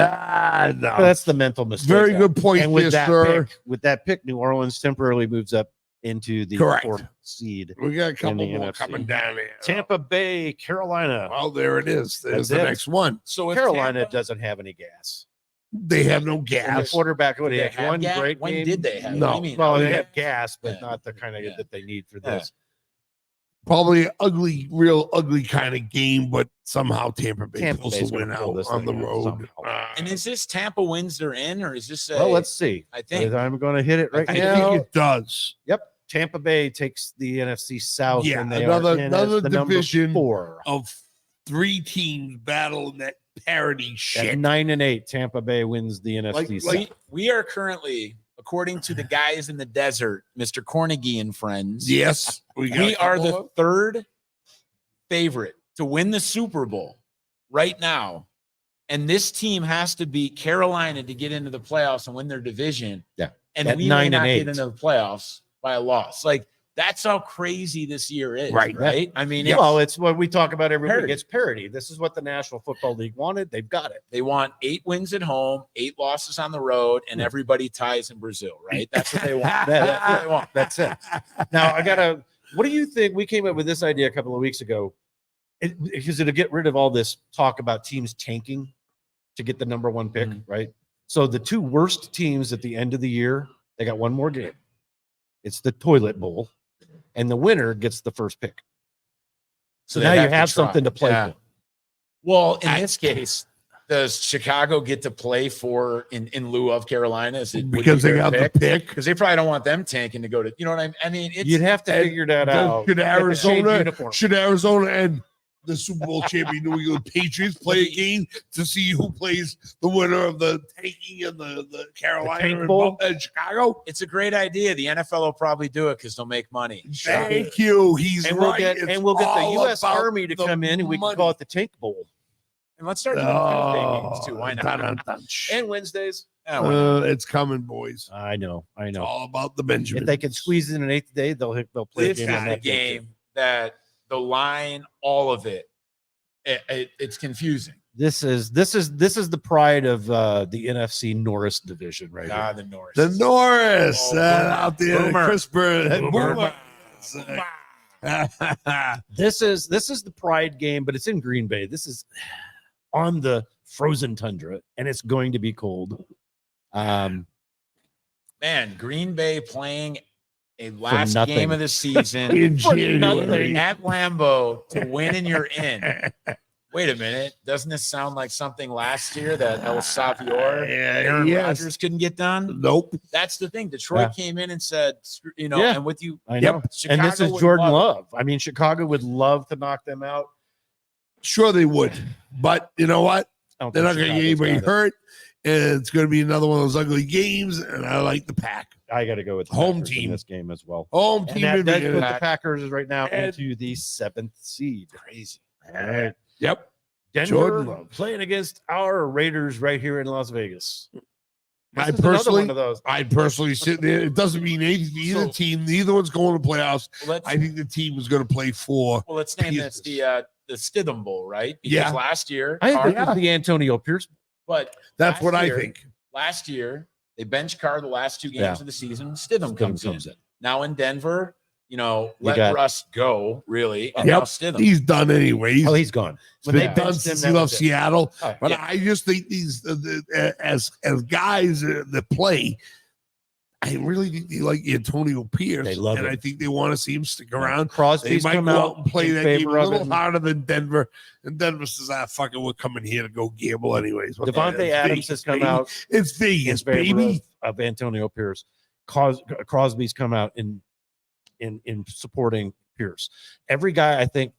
No. That's the mental mistake. Very good point, And with there, that sir. with that pick, New Orleans temporarily moves up into the Correct. 4th seed. We got a couple the more NFC. coming down there. Tampa Bay, Carolina. Well, there it is. There's That's the it. next one. So if Carolina Tampa- doesn't have any gas. They have no And the gas. quarterback, what Did he they had have one gas? great When game. did they have? No. What do you mean? Well, Oh, they yeah. have gas, but Yeah. not the kind of Yeah. that they need for Yeah. this. Probably ugly, real ugly kind of game, but somehow Tampa Bay Tampa pulls Bay's the win gonna pull out this on the thing out road. somehow. And is this Tampa wins they're in, or is this a, Well, let's see. I think I'm going to hit it right I now. think it does. Yep. Tampa Bay takes the NFC South. Yeah, and they another- are in another as the number division 4. Of 3 teams battling that parity At shit. 9-8, Tampa Bay wins the NFC South. we are currently, according to the guys in the desert, Mr. Cornegie and friends. Yes, got We a are couple the of- third favorite to win the Super Bowl right now. And this team has to beat Carolina to get into the playoffs and win their division. Yeah. And At we may 9 not and get 8. into the playoffs by a loss. Like that's how crazy this year is. Right. Right. I mean, Well, it's what we talk about every Parity. week. It's parity. This is what the National Football League wanted. They've got it. they want 8 wins at home, 8 losses on the road, and everybody ties in Brazil, right? That's what they want. That's what they want. That's it. Now, what do you think? We came up with this idea a couple of weeks ago because it'll get rid of all this talk about teams tanking to get the number 1 pick, right? So the 2 worst teams at the end of the year, they got one more game. It's the Toilet Bowl, and the winner gets the first pick. So now they you to have try. something to play Yeah. for. Well, in this case, does Chicago get to play for in lieu of Carolina? Is it because they got the pick. Because they probably don't want them tanking to go to. You know what I mean? I mean, it's You'd have to figure that out. Should You have to change Arizona, uniform. should Arizona and the Super Bowl champion New England Patriots play a game to see who plays the winner of the tanking and the Carolina tank bowl? and Chicago? it's a great idea. The NFL will probably do it because they'll make money. Thank you. He's And right. we'll get the all U.S. about Army to the come in, and we can call it the Tank Bowl. And let's start doing Tuesday games too. Why not? dun-dun-dun. And Wednesdays. Yeah, why not? It's coming, boys. I know. It's all about the Benjamin. If they can squeeze in an 8th day, they'll play a This is game on the that day, too. game that the line, all of it, it's confusing. This is the pride of the NFC Norris division right here. Ah, the North. the Norris Oh, out there, Boomer. CRISPR. Boomer. This is the pride game, but it's in Green Bay. This is on the frozen tundra, and it's going to be cold. man, Green Bay playing a last nothing. game of the season In For January. nothing. at Lambeau to win and you're in. Wait a minute. Doesn't this sound like something last year that El Salvador, Aaron Rodgers couldn't get done? Nope. That's the thing. Detroit came in and said, Yeah. and with you, I know. Chicago And this is would Jordan love it. Love. I mean, Chicago would love to knock them out. Sure they would. But you know what? I don't They're not think going to get Chicago's anybody got it. hurt. And it's going to be another one of those ugly games. And I like the Pack. I got to go with the Home Packers in team. this game as well. Home And team. that does advantage. put the Packers right now And- into the 7th seed. Crazy. All right. Yep. Denver Jordan Love. playing against our Raiders right here in Las Vegas. This I is another personally, one of those. I'd personally sit there. It doesn't mean anything to either So- team. Neither one's going to playoffs. Well, let's, I think the team is going to play for. well, let's name this the Stidham Bowl, right? Because Yeah. last year, I think Carr- this is the Antonio Pierce. but That's last what I year- think. last year they bench Carr the last 2 games Yeah. of the season. Stidham comes in. Now in Denver, let got- Russ go, really. And Yep. now Stidham. He's done anyway. He's Oh, he's gone. When been they done benched him, since that he left was it. Seattle. Oh, But yeah. I just think these as guys that play, I really think they like Antonio Pierce. They love and him. I think they want to see him stick around. They Crosby's might come go out out and play in that game favor a of little it. harder than Denver. And Denver says, fuck it, we're coming here to go gamble anyways. What the hell, Devontae it's Adams Vegas, has come baby. out It's in Vegas, favor baby. of Antonio Pierce. Crosby's come out in supporting Pierce. Every guy, I think,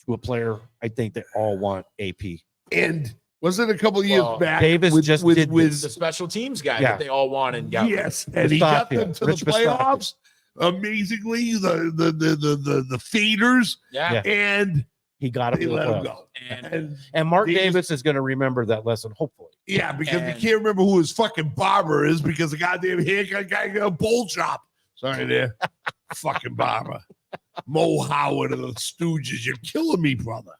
to a player, I think they all want AP. And wasn't it a couple of years Well, back? Davis just did the special teams guy Yeah. that they all wanted and got. Yes, and he got them to the Rich Bisaccia. playoffs. Amazingly, the faders, Yeah. and He got him they to the let him playoffs. go. And And Mark Davis- Davis is going to remember that lesson, hopefully. Yeah, because And- they can't remember who his fucking barber is because the goddamn haircut guy got a bowl chop. Sorry there. Fucking barber. Mo Howard of the Stooges. You're killing me, brother.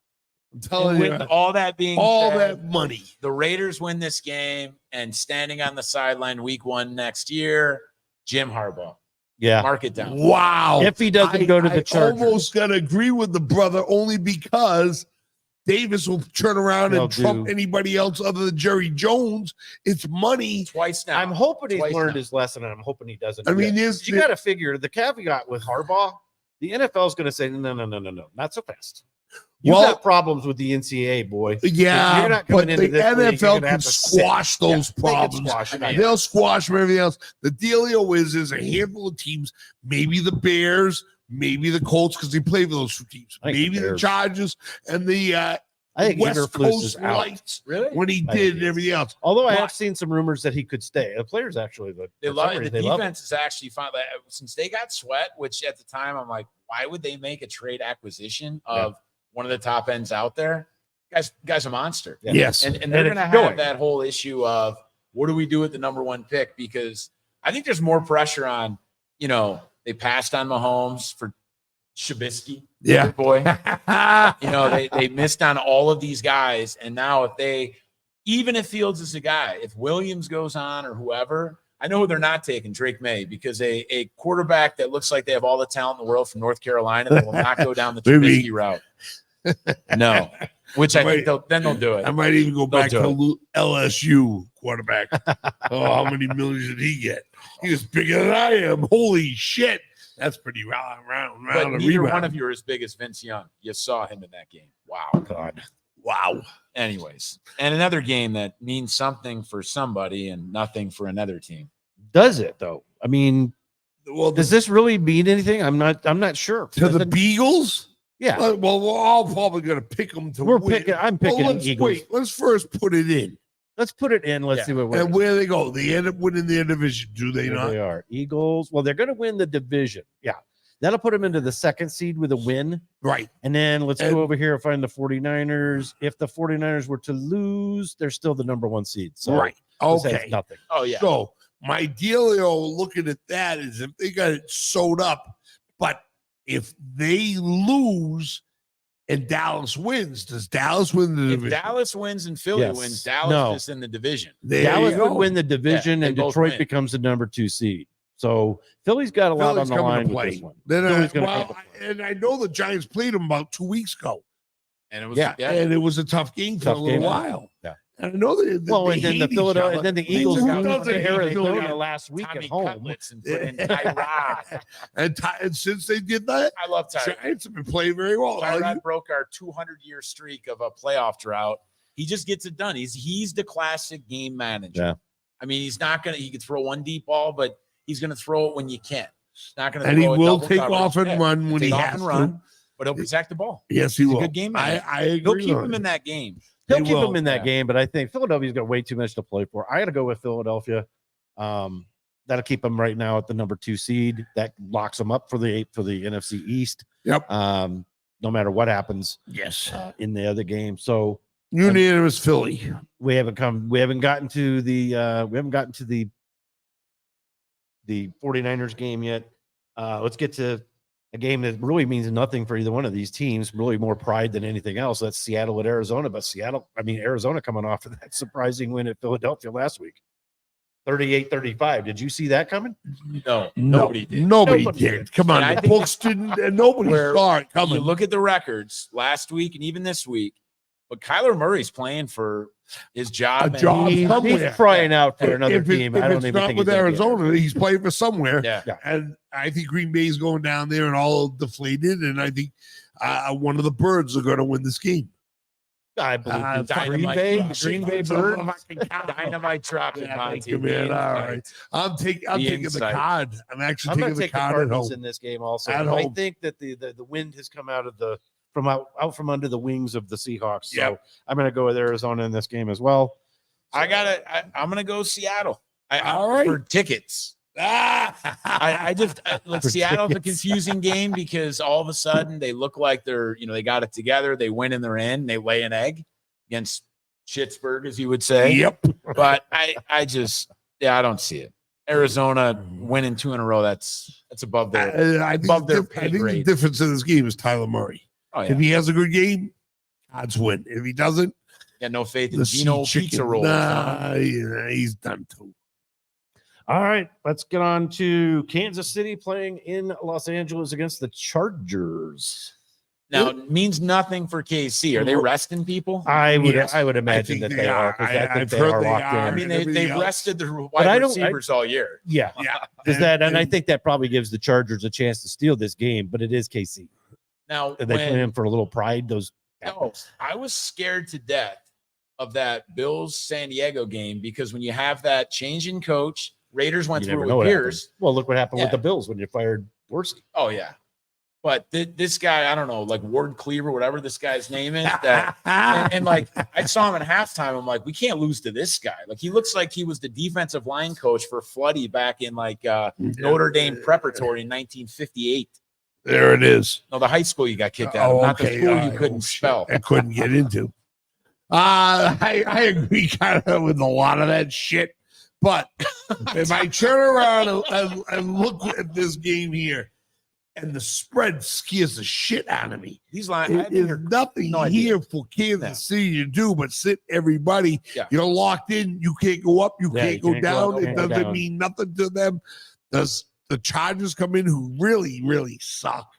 I'm telling you. with all that being All said, that money. the Raiders win this game and standing on the sideline week 1 next year, Jim Harbaugh. Yeah. Mark it down. Wow. If he doesn't go to the Chargers. almost got to agree with the brother only because Davis will turn around They'll and trump do- anybody else other than Jerry Jones. It's money. Twice now. I'm hoping he's Twice learned now. his lesson, and I'm hoping he doesn't. I do mean, that. there's You got to figure the caveat with Harbaugh, the NFL is going to say, no, not so fast. You Well- got problems with the NCAA, boy. yeah, you're not but coming the into this league, you're NFL gonna can have to sit. squash those They can problems. squash it. They'll squash them, everything else. The dealio is there's a handful of teams, maybe the Bears, maybe the Colts, because they play for those two teams, I think the maybe the Bears. Chargers and the I think West Eberflus Coast is out. Lights Really? when he I think did he and is. everything else. Although I But- have seen some rumors that he could stay. The players actually, They for love some it. reason, The they love defense is actually fine. Like, since they got Sweat, which at the time I'm like, why would they make a trade acquisition of one of the top ends out there? Guy's a monster. Yeah. Yes. And they're And going to it's have going. that whole issue of what do we do with the number 1 pick? Because I think there's more pressure on, they passed on Mahomes for Trubisky. Yeah. Good boy. They missed on all of these guys. And now even if Fields is a guy, if Williams goes on or whoever, I know who they're not taking, Drake May, because a quarterback that looks like they have all the talent in the world from North Carolina that will not go down the Maybe. Trubisky route. No, which I think they'll do it. I might even go They'll back do to LSU quarterback. How many millions did he get? He was bigger than I am. Holy shit. That's pretty round But a neither rebound. one of you are as big as Vince Young. You saw him in that game. Wow. God. Wow. Anyways, and another game that means something for somebody and nothing for another team. Does it though? I mean, Well, does this really mean anything? I'm not sure. to the Doesn't- Beagles? yeah, Well, we're all probably going to pick them to we're win. picking. I'm Well, picking let's Eagles. wait. Let's first put it in. Let's put it in. Let's Yeah. see what And we're. where they go. They end up winning their division, do they There not? they are. Eagles. Well, they're going to win the division. Yeah, that'll put them into the 2nd seed with a win. Right. And then let's And- go over here and find the 49ers. If the 49ers were to lose, they're still the number 1 seed. So Right. this has Okay. nothing. Oh, yeah. So my dealio looking at that is if they got it sewed up, but if they lose and Dallas wins, does Dallas win the If division? Dallas wins and Philly Yes. wins, Dallas No. is in the division. There Dallas you would go. win the division, they and both Detroit win. becomes the number 2 seed. So Philly's got a lot Philly's on the coming line to with play. this one. Then, Philly's gonna well, come to play. and I know the Giants played them about 2 weeks ago, And it was, Yeah. and it was a tough game for Tough a little game. while. Yeah. And I know that. Well, they and then the hate each Philadelphia, other. and then the They Eagles just got doesn't to hate Arizona Philadelphia. last week Tommy at home. Cutlets and put in Tyrod. And since they did that, I love Tyrod. Giants have been playing very well. Tyrod broke our 200-year streak of a playoff drought. He just gets it done. He's the classic game manager. Yeah. I mean, he's not gonna. He could throw one deep ball, but he's gonna throw it when you can. He's not gonna. And he throw it will double take coverage. off and run when Take he off has and to. run, but he'll protect the ball. Yes, he He's a will. good game I manager. agree. He'll keep on him it. in that game. He'll They keep will, him in that yeah. game, but I think Philadelphia's got way too much to play for. I got to go with Philadelphia. That'll keep them right now at the number 2 seed. That locks them up for the NFC East. Yep. No matter what happens Yes. in the other game. So Unanimous Philly. we haven't gotten to the 49ers game yet. Let's get to a game that really means nothing for either one of these teams, really more pride than anything else. That's Seattle at Arizona. But Arizona coming off of that surprising win at Philadelphia last week. 38-35. Did you see that coming? No, nobody did. Nobody Nobody did. did. Come on, And I the think books didn't, and nobody where saw it You coming. look at the records last week and even this week, but Kyler Murray's playing for his job. A job He's somewhere. crying out for another if team. I don't it's even not think with he's gonna be Arizona, he's playing for somewhere. Yeah. And I think Green Bay's going down there and all deflated. And I think one of the birds are going to win this game. I believe it's Dynamite Green Bay Birds. Dynamite dropping. Yeah, Monty. thank you, man. All right. I'm taking the insight. card. I'm actually I'm going taking to the take the card at Cardinals home. in this game also. At I home. think that the wind has come out of out from under the wings of the Seahawks. So Yep. I'm going to go with Arizona in this game as well. I'm gonna go Seattle. All right. For tickets. Look, Seattle's a confusing game because all of a sudden they look like they got it together. They win and they're in. They lay an egg against Pittsburgh, as you would say. Yep. But I don't see it. Arizona winning 2 in a row. That's above their. I think, above their I pay think the grade. difference in this game is Tyler Murray. Oh yeah. If he has a good game, odds win. If he doesn't, Got no faith in the Gino sea pizza chicken, rolls. nah, yeah, he's done too. All right, let's get on to Kansas City playing in Los Angeles against the Chargers. Now it means nothing for KC. Are they resting people? I would Yes, imagine think that they they are are. because I think I've they heard are they locked are. I in. mean, and they've everything else. rested the I wide don't- receivers all year. Yeah, Yeah. does that, and I think that probably gives the Chargers a chance to steal this game, but it is KC. Now, Are they playing in for a little pride? Those no, I was scared to death of that Bills San Diego game because when you have that change in coach, Raiders went you through never it know with what Pierce. happened. Well, look what happened with Yeah. the Bills when you fired Dorsey. Oh yeah, but this guy, I don't know, like Ward Cleaver, whatever this guy's name is, that and like I saw him at halftime. I'm like, we can't lose to this guy. Like he looks like he was the defensive line coach for Floody back in like Notre Dame Preparatory in 1958. There it is. No, the high school you got kicked out of, not the school you couldn't spell. I couldn't get into. I agree kind of with a lot of that shit. But if I turn around and look at this game here, and the spread scares the shit out of me. These lines, There's nothing no idea. here for Kansas City to do but sit everybody. Yeah. You're locked in. You can't go up. You Yeah, can't you go can't go down. up, It can't go doesn't down. mean nothing to them. Does the Chargers come in who really, really suck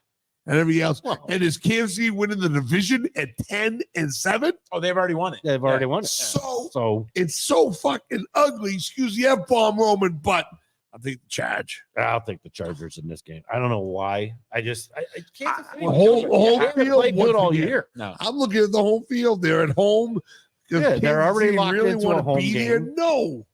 and everything else? Well, And is Kansas City winning the division at 10-7? oh, they've already won it. they've already won it. So it's so fucking ugly. Excuse the F-bomb, Roman, but I'll take the charge. I'll take the Chargers in this game. I don't know why. I Kansas City, Whole they haven't field played good once all again. year. No, I'm looking at the home field. They're at home. Does Yeah, they're Kansas already City locked really into want a to home be there? game. No.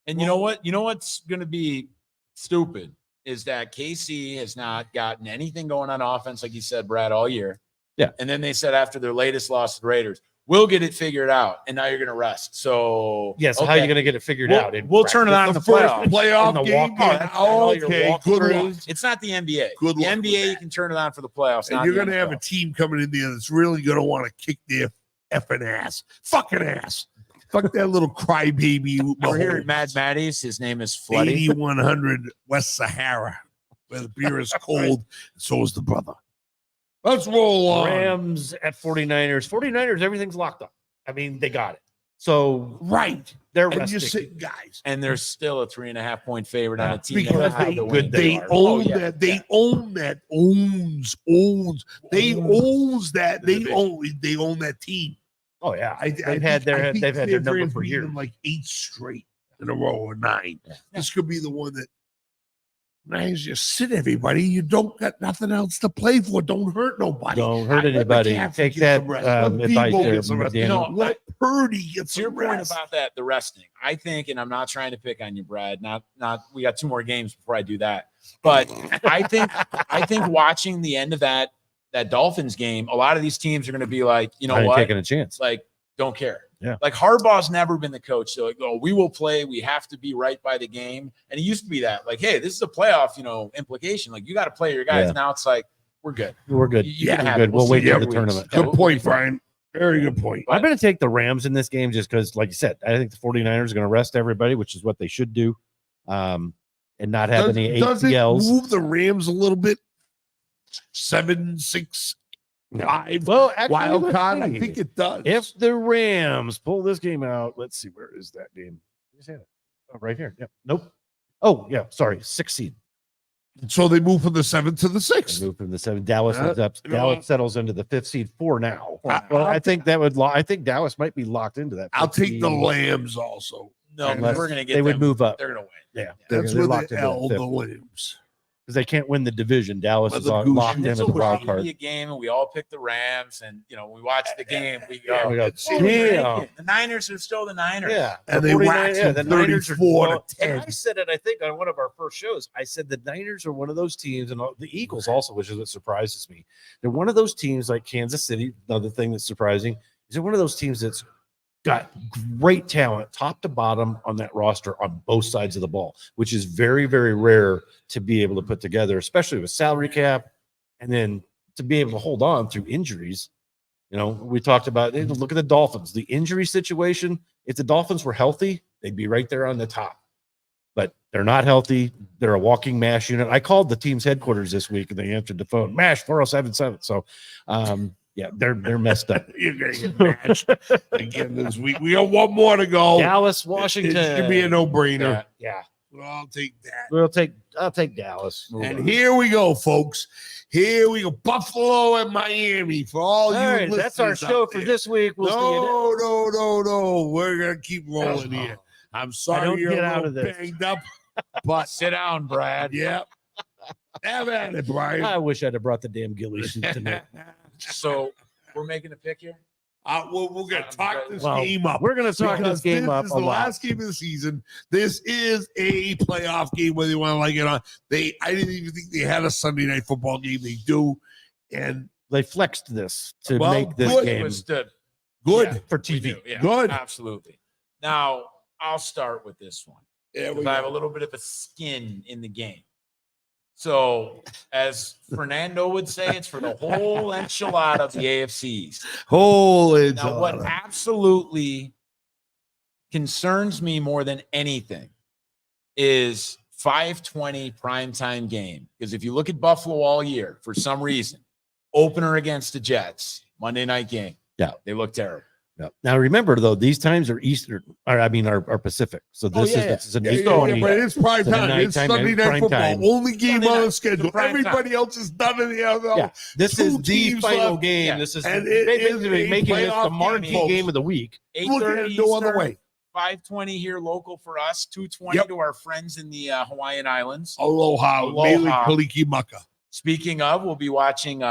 and you know what? You know what's going to be stupid is that KC has not gotten anything going on offense, like you said, Brad, all year. Yeah. And then they said after their latest loss to the Raiders, we'll get it figured out, and now you're going to rest. So Yes, how are you going to get it figured out? We'll turn it on in the first playoffs. playoff In the game. walk-on, yeah, and all your okay, good luck. walkthroughs. It's not the NBA. Good the luck with NBA, you that. can turn it on for the playoffs. And not you're the going to have a NFL. team coming in there that's really going to want to kick their effing ass. Fucking ass. Fuck that little crybaby. We're here at Mad Maddie's. His name is Floody. 8100 West Sahara, where the beer is cold, and so is the brother. Let's roll on. Rams at 49ers. 49ers, everything's locked up. I mean, they got it. So Right. they're And resting. you say, guys, And they're still a 3.5-point favorite on a team because that they, had to win. they are. own Oh, yeah, that. They yeah. own that. Owns. They owns that. The They division. own. They own that team. Oh yeah, I they've think- had their I think they've had their San number Fran's for beaten years. them like 8 straight in a row or 9. Yeah. This could be the one that Niners just sit everybody. You don't got nothing else to play for. Don't hurt nobody. Don't hurt Let anybody. McCaffrey Take get that some rest. Let advice Debo there, get some rest. McDaniel. You know, Let Purdy get to your some point rest. about that, the resting, I think, and I'm not trying to pick on you, Brad. Not we got 2 more games before I do that. But I think watching the end of that Dolphins game, a lot of these teams are going to be like, you know I ain't what, taking a chance. like don't care. Yeah. Like Harbaugh's never been the coach. So like, oh, we will play. We have to be right by the game. And it used to be that, like, hey, this is a playoff, implication. Like you got to play your guys. Yeah. Now it's like we're good. We're good. You Yeah, can have good. it. We'll see wait in till a the few weeks. tournament. Yeah, Good we'll be point, fine. Brian. Very good point. I'm going to take the Rams in this game just because, like you said, I think the 49ers are going to rest everybody, which is what they should do, and not have any Does it ACLs. move the Rams a little bit? 7, 6, 5 Well, actually, wild let's card. I see. think it does. If the Rams pull this game out, let's see, where is that game? Where's that? Oh, right here. Yep. Nope. Oh, yeah. Sorry. 6 seed. So they move from the 7th to the They 6th. move from the 7. Dallas ends up. you know Dallas what? settles into the 5th seed for now. I- Well, I think that would. I think Dallas might be locked into that. I'll 5th take the seed. Lambs also. No, Unless we're gonna get They would them. move up. They're gonna win. Yeah, That's they're where locked they into L that the 5th Lambs. because they can't win the division. Dallas is Mother locked Goose, in It's as a a wild wild card. game, and we all pick the Rams, and we watch the game. We Yeah, go, we got- "Oh, we're yeah. making it." The Niners are still the Niners. Yeah, And the they 49 waxed them the Niners are 34 to well, and 10. I said it, I think, on one of our first shows. I said the Niners are one of those teams, and the Eagles also, which is what surprises me. They're one of those teams like Kansas City. Another thing that's surprising is they're one of those teams that's got great talent, top to bottom, on that roster on both sides of the ball, which is very, very rare to be able to put together, especially with salary cap, and then to be able to hold on through injuries. We talked about it. Look at the Dolphins, the injury situation. If the Dolphins were healthy, they'd be right there on the top. But they're not healthy. They're a walking MASH unit. I called the team's headquarters this week and they answered the phone. MASH 4077. So yeah, they're messed up. You're going to get mashed again this week. We got one more to go. Dallas, It Washington. should be a no-brainer. Yeah. Well, I'll take that. I'll take Dallas. Move And on. here we go, folks. Here we go. Buffalo and Miami for all All you right, that's our listeners show out for there. this week. We'll see you No. We're gonna keep rolling here. I'm sorry don't you're get a out little of this. banged up, but Sit down, Brad. yeah. Have at it, Brian. I wish I'd have brought the damn ghillie suit tonight. So we're making a pick here. We're gonna talk this Well, game up. We're going to talk Because this game up is a the lot. last game of the season. This is a playoff game, whether you want to like it or not. I didn't even think they had a Sunday night football game. They do, and They flexed this to Well, make this good. game Was the good. Yeah, for we TV. do, yeah, Good. absolutely. Now I'll start with this one. There we Because I have a go. little bit of a skin in the game. So, as Fernando would say, it's for the whole enchilada of the AFCs. Holy Now, what absolutely concerns me more than anything is 5:20 primetime game. Because if you look at Buffalo all year, for some reason, opener against the Jets, Monday night game, Yeah. they look terrible. Yeah. Now remember though, these times are Eastern, or I mean, are Pacific. So this yeah, this is an Yeah, Eastern. yeah, game. but it's prime So the time. It's nighttime Sunday and night prime football. time. Only game Sunday on night, the schedule. prime time. Everybody else is done in the other. Yeah. This Two is the teams final left. game. Yeah. This is And it is basically a making this the playoff marquee game, game folks. of the week. Look at 8:30 it, no other Eastern, way. 5:20 here local for us, 2:20 Yep. to our friends in the Hawaiian Islands. Aloha. Aloha. Mele Kaliki Maka. Speaking of, we'll be watching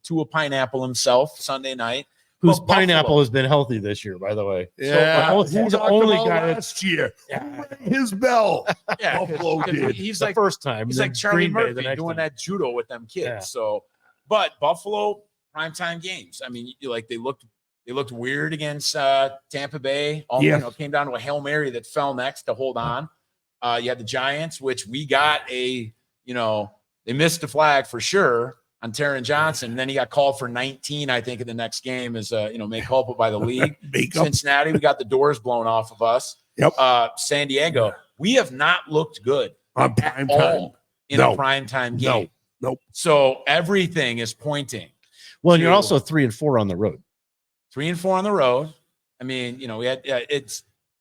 Tua Pineapple himself Sunday night. Whose Buffalo. pineapple has been healthy this year, by the way. Yeah, So, who he's the talked only about guy that's last year. Yeah. Who rang his bell. Yeah, 'cause- Buffalo 'cause did. he's the like first time. he's then like Charlie Green Bay the Murphy next doing time. that judo with them kids. Yeah. So, but Buffalo primetime games. I mean, they looked weird against Tampa Bay. Yeah. Came down to a Hail Mary that fell next to hold on. You had the Giants, which we got they missed the flag for sure on Taron Johnson. And then he got called for 19, I think, in the next game as made culpable by the league. Makeup. Cincinnati, we got the doors blown off of us. Yep. San Diego, we have not looked good On prime at time. all in No. a primetime No. game. Nope. So everything is pointing. Well, and you're to- also 3-4 on the road. 3-4 on the road. I mean, we had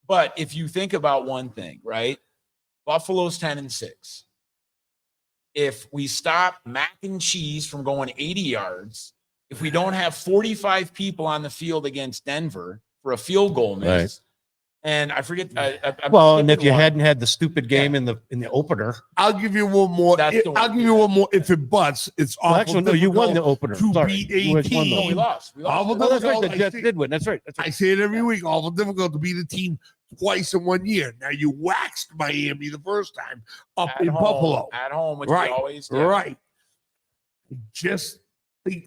but if you think about one thing, right? Buffalo's 10-6. If we stop mac and cheese from going 80 yards, if we don't have 45 people on the field against Denver for a field goal miss, Right. and I forget. Well, and if skipping you one. hadn't had the stupid game in the opener, I'll give you one more. That's the I'll one. give you one more. If it butts, it's well, awful. actually, no, you won the difficult opener. to Sorry, beat a you just won the No, we team. lost. We lost. Awful No, that's right. The difficult. Jets did win. That's right. That's I right. say it every week. Awful difficult to beat a team twice in 1 year. Now you waxed Miami the first time up At in home, Buffalo. At home, which Right. we always do. Right. Just the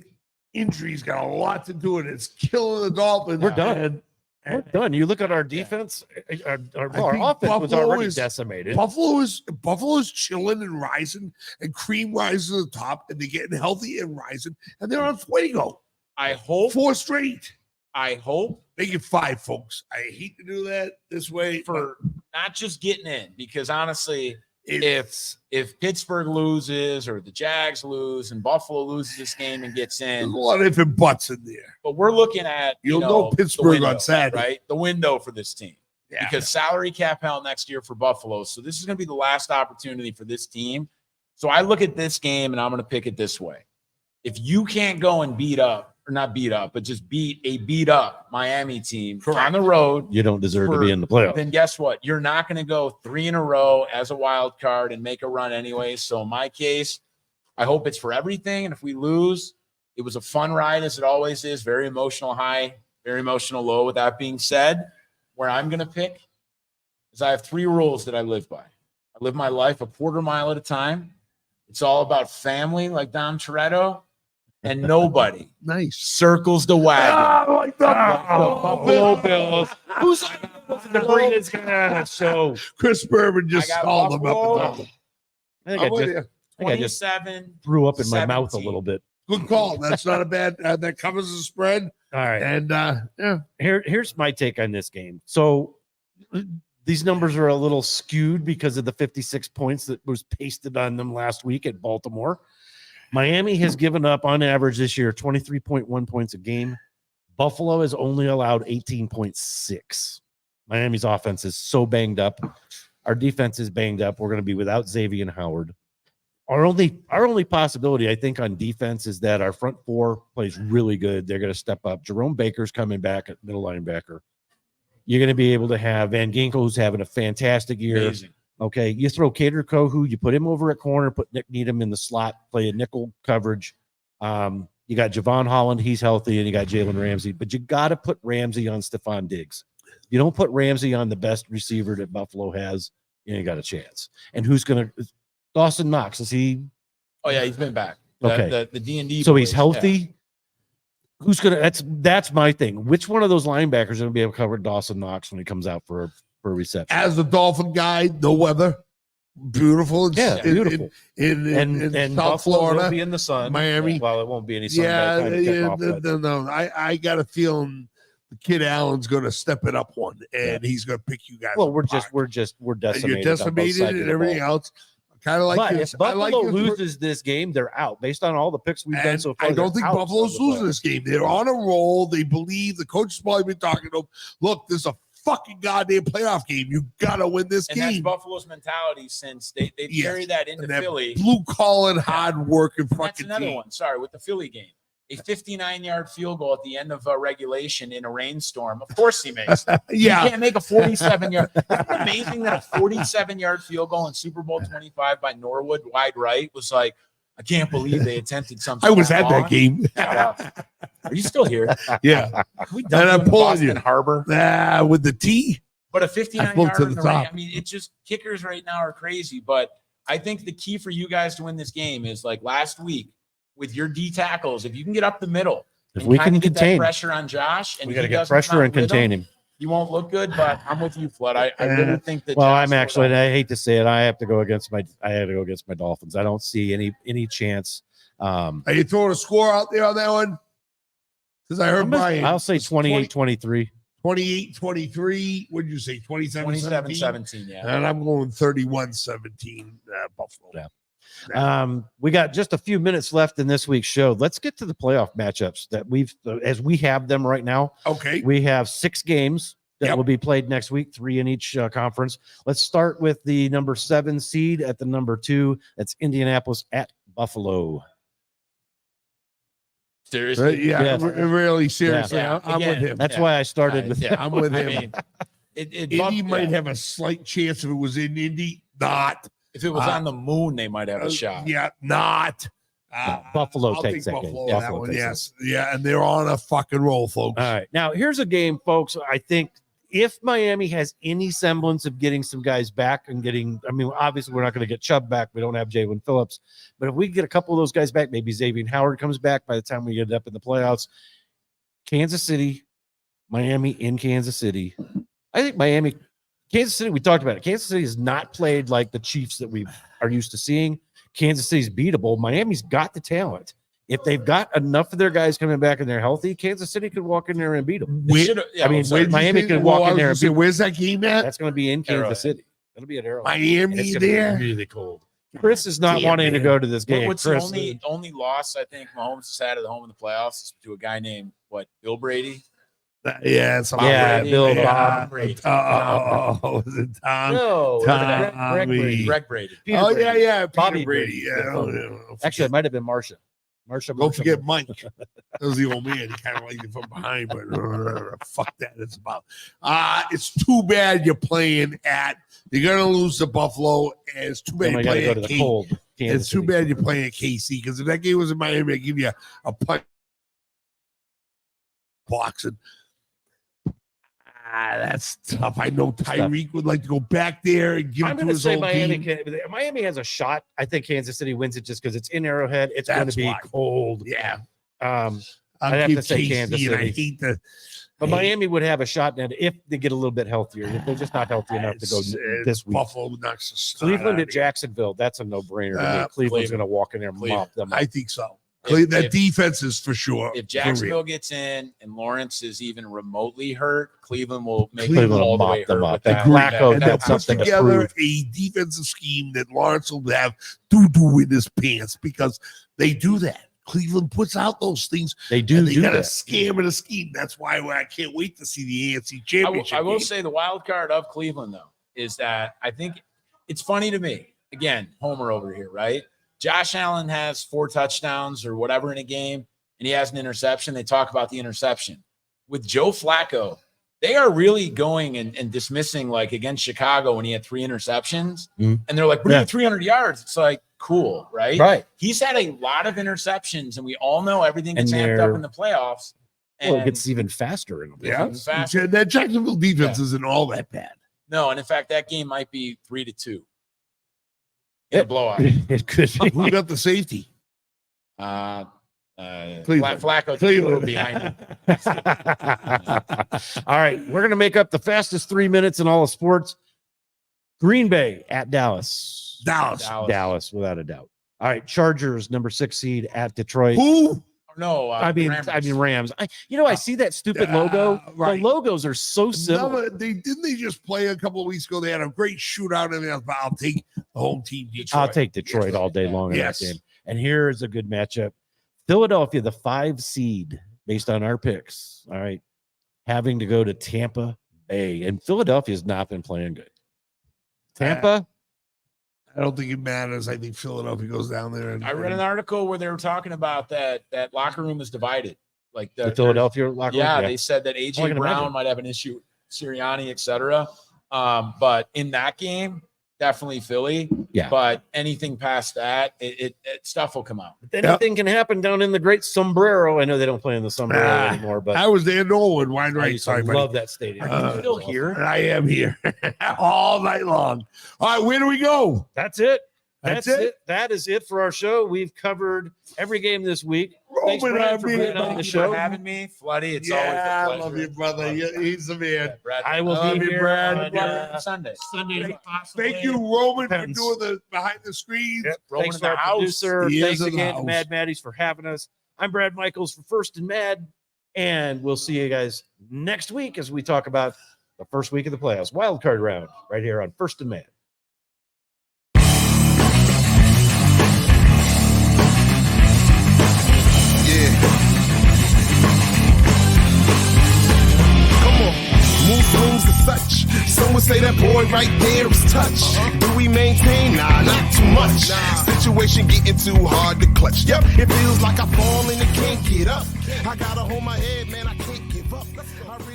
injuries got a lot to do with it. It's killing the Dolphins. We're done. And We're done. You look at our defense. Our think offense was Buffalo already is- decimated. Buffalo's chilling and rising, and Cream rises to the top, and they're getting healthy and rising, and they're on fuego. I hope. 4 straight. I hope Make it 5, folks. I hate to do that this way for not just getting in, because honestly, it's if Pittsburgh loses or the Jags lose and Buffalo loses this game and gets there's in, a lot of if and buts in there. but we're looking at You'll know the Pittsburgh window, on Saturday. right? The window for this team. Yeah. Because salary cap hell next year for Buffalo. So this is going to be the last opportunity for this team. So I look at this game and I'm going to pick it this way. If you can't go and beat up, or not beat up, but just beat a beat up Miami team on the road, You don't deserve to be in the playoffs. then guess what? You're not going to go 3 in a row as a wild card and make a run anyway. So in my case, I hope it's for everything. And if we lose, it was a fun ride as it always is. Very emotional high, very emotional low. With that being said, where I'm going to pick is I have 3 rules that I live by. I live my life a quarter mile at a time. It's all about family, like Dom Toretto, and nobody Nice. circles the wagon. I like that. The Buffalo Bills. Who's the greatest guy on the show? Chris Berman just I got called him Buffalo. up. And I down. think I'm with I you. just 27. threw up in my mouth a 17. little bit. Good call. That's not a bad. That covers the spread. All right. And yeah, Here's my take on this game. So these numbers are a little skewed because of the 56 points that was pasted on them last week at Baltimore. Miami has given up on average this year 23.1 points a game. Buffalo has only allowed 18.6. Miami's offense is so banged up. Our defense is banged up. We're going to be without Xavier Howard. Our only possibility, I think, on defense is that our front 4 plays really good. They're going to step up. Jerome Baker's coming back at middle linebacker. You're going to be able to have Van Ginkel, who's having a fantastic year. Amazing. Okay, you throw Cater Kohu, you put him over at corner, put Nick Needham in the slot, play a nickel coverage. You got Javon Holland, he's healthy, and you got Jalen Ramsey, but you got to put Ramsey on Stephon Diggs. You don't put Ramsey on the best receiver that Buffalo has, you ain't got a chance. And who's going to Dawson Knox? Is he Oh yeah, he's been back. Okay. The D&D. so he's boys, healthy? yeah. Who's gonna that's my thing. Which one of those linebackers is gonna be able to cover Dawson Knox when he comes out for a reception? as the Dolphin guy, no weather, beautiful. Yeah, beautiful. In And South Buffalo will Florida, be in the sun. Miami. Well, it won't be any sun. Yeah, by the time you kick off, but- no. I got a feeling the kid Allen's going to step it up one, and he's going to pick you guys. well, apart. we're And decimated. you're on both decimated sides of and the everything ball. else. Kind of like But this. if I Buffalo like this. loses this game, they're out. Based on all the picks we've done And so far, I don't they're think out Buffalo's of the losing playoffs. this game. They're on a roll. They believe the coach has probably been talking to them. Look, this is a fucking goddamn playoff game. You gotta win this And that's game. Buffalo's mentality since they Yes. carried that into And that Philly. blue collar, hard working And that's fucking another team. one. Sorry, with the Philly game. A 59-yard field goal at the end of regulation in a rainstorm. Of course he makes it. Yeah, You can't make a 47-yard. Isn't it amazing that a 47-yard field goal in Super Bowl 25 by Norwood wide right was like, I can't believe they attempted something. I was at that long. game. Are you still here? Yeah, Can we And dump I'm you in pulling Boston you. Harbor? With the T. But a I 59 pulled yard to in the the rain. top. I mean, it's just kickers right now are crazy. But I think the key for you guys to win this game is like last week with your D tackles. If you can get up the middle, If and we kinda can get that contain, pressure on Josh, and we he got to get doesn't pressure come out and with contain him, him. you won't look good. But I'm with you, Flood. I really think that. Well, Josh I'm will actually, down. I hate to say it, I had to go against my Dolphins. I don't see any chance. Are you throwing a score out there on that one? Because I heard Brian. I'll say 28-23. 28-23. What did you say? 27-17? 27-17, yeah. And I'm going 31-17 Buffalo. Yeah. We got just a few minutes left in this week's show. Let's get to the playoff matchups that as we have them right now. Okay. We have 6 games that Yep. will be played next week, 3 in each conference. Let's start with the number 7 seed at the number 2. That's Indianapolis at Buffalo. Seriously, Yeah, Yeah. really seriously. Yeah. I'm with him. That's why I started with yeah. I'm with I him. mean, it Indy bumped- might yeah. have a slight chance if it was in Indy. Not. If it was on the moon, they might have a shot. Yeah, not. Buffalo I'll takes take that game. Buffalo on that Buffalo one. takes Yes. Yeah, and they're on a fucking roll, folks. All right. Now, here's a game, folks. I think if Miami has any semblance of getting some guys back and getting, I mean, obviously, we're not going to get Chubb back. We don't have Jalen Phillips. But if we get a couple of those guys back, maybe Xavier Howard comes back by the time we get up in the playoffs. Kansas City, Miami in Kansas City. I think Kansas City, we talked about it. Kansas City has not played like the Chiefs that we are used to seeing. Kansas City's beatable. Miami's got the talent. If they've got enough of their guys coming back and they're healthy, Kansas City could walk in there and beat them. I mean, Miami could walk in there and beat them. Where's that game at? That's going to be in Kansas Arrowhead. City. That'll be at Arrowhead. And Miami it's gonna be there. really cold. Chris is not Damn, wanting to man. go to this game. What's Chris, the only loss I think Mahomes has had at the home in the playoffs is to a guy named Bill Brady. Yeah, something Yeah, like Bill that. Bob Brady. Was it Tom? no, Tommy. Greg Brady. Greg Brady. Peter Oh Brady. yeah, yeah, Peter Bobby Brady. Brady. Yeah, don't Actually, it might have been Marsha. don't forget Mike. That was the old man. He kind of liked it from behind, but fuck that. It's about. It's too bad you're playing at. You're gonna lose to Buffalo, and it's too bad Then you're we got to playing go at to the KC. cold. Kansas It's too City. bad you're playing at KC because if that game was in Miami, I'd give you a punch boxing. That's tough. I know Tyreek would like to go back there and give I'm it to going to his say old Miami. team. Miami has a shot. I think Kansas City wins it just because it's in Arrowhead. It's going That's to be why. cold. Yeah, Um, I'll I'd have give to say KC, Kansas and I City. hate the. but Miami would have a shot in it if they get a little bit healthier. If they're just not healthy enough to go this week. Buffalo knocks the snot Cleveland out at of Jacksonville. That's a no-brainer. to me. Uh, Cleveland's going to walk in there and Cleveland. mop them you. up. I think so. If- That if- defense is for sure. If for real. Jacksonville gets in and Lawrence is even remotely hurt, Cleveland will make Cleveland them all will the mop way them hurt up. with That that. Flacco, and that's they'll put something to together prove. a defensive scheme that Lawrence will have doo-doo in his pants because they do that. Cleveland puts out those things. They do And they do got a that. scam and a scheme. That's why I can't wait to see the AFC I Championship. will game. say the wild card of Cleveland, though, is that I think it's funny to me. Again, Homer over here, right? Josh Allen has 4 touchdowns or whatever in a game, and he has an interception. They talk about the interception. With Joe Flacco, they are really going and dismissing, like against Chicago when he had 3 interceptions. Mhm. And they're like, but he Yeah. had 300 yards. It's like, cool, right? Right. He's had a lot of interceptions, and we all know everything gets And amped they're- up in the playoffs. And Well, it gets even faster in them. Yeah. it's fast. That Jacksonville defense Yeah. isn't all that bad. No, and in fact, that game might be 3-2 in a It- blowout. It could be. Who got the safety? Flacco Cleveland. threw behind him. All right, we're going to make up the fastest 3 minutes in all of sports. Green Bay at Dallas. Dallas. Without a doubt. All right, Chargers number 6 seed at Detroit. Who? No, I mean Rams. I see that stupid logo. right. The logos are so similar. Didn't they just play a couple of weeks ago? They had a great shootout and everything else, but I'll take the home team. Detroit. I'll take Detroit all day long in Yes. that game. And here's a good matchup. Philadelphia, the 5 seed, based on our picks. All right. Having to go to Tampa Bay. And Philadelphia's not been playing good. Tampa, I don't think it matters. I think Philadelphia goes down there. And I read an article where they were talking about that locker room is divided. Like the Philadelphia locker room. Yeah, they said that I AJ can Brown imagine. might have an issue, Sirianni, etc. But in that game, definitely Philly. Yeah. But anything past that, it stuff will come out. Anything can happen down in the great sombrero. I know they don't play in the sombrero anymore, but I was there, Nolan, wine I right. used to Sorry, buddy. love that stadium. Are you still here? I am here all night long. All right, where do we go? That's it. That's it? That is it for our show. We've covered every game this week. Thanks, Roman, Brad, I'm for here. being on the Thank you show. for having me, Floody. It's Yeah, always a I pleasure. love you, brother. Love you. He's the man. Brad, I will Love be you, here Brad. on Sunday. Sunday. Thank you, Roman, for Depends. doing the behind the screens. Yep. Roman Thanks in to the our house. producer. He is Thanks in the again to house. Mad Maddies for having us. I'm Brad Michaels for First and Mad, and we'll see you guys next week as we talk about the first week of the playoffs, wild card round, right here on First and Mad. Come on, move rooms such. Some would say that boy right there is touch. Do we maintain? Nah, not too much. Situation getting too hard to clutch. Yep, it feels like I fall and I can't get up. I gotta hold my head, man, I can't give up. I really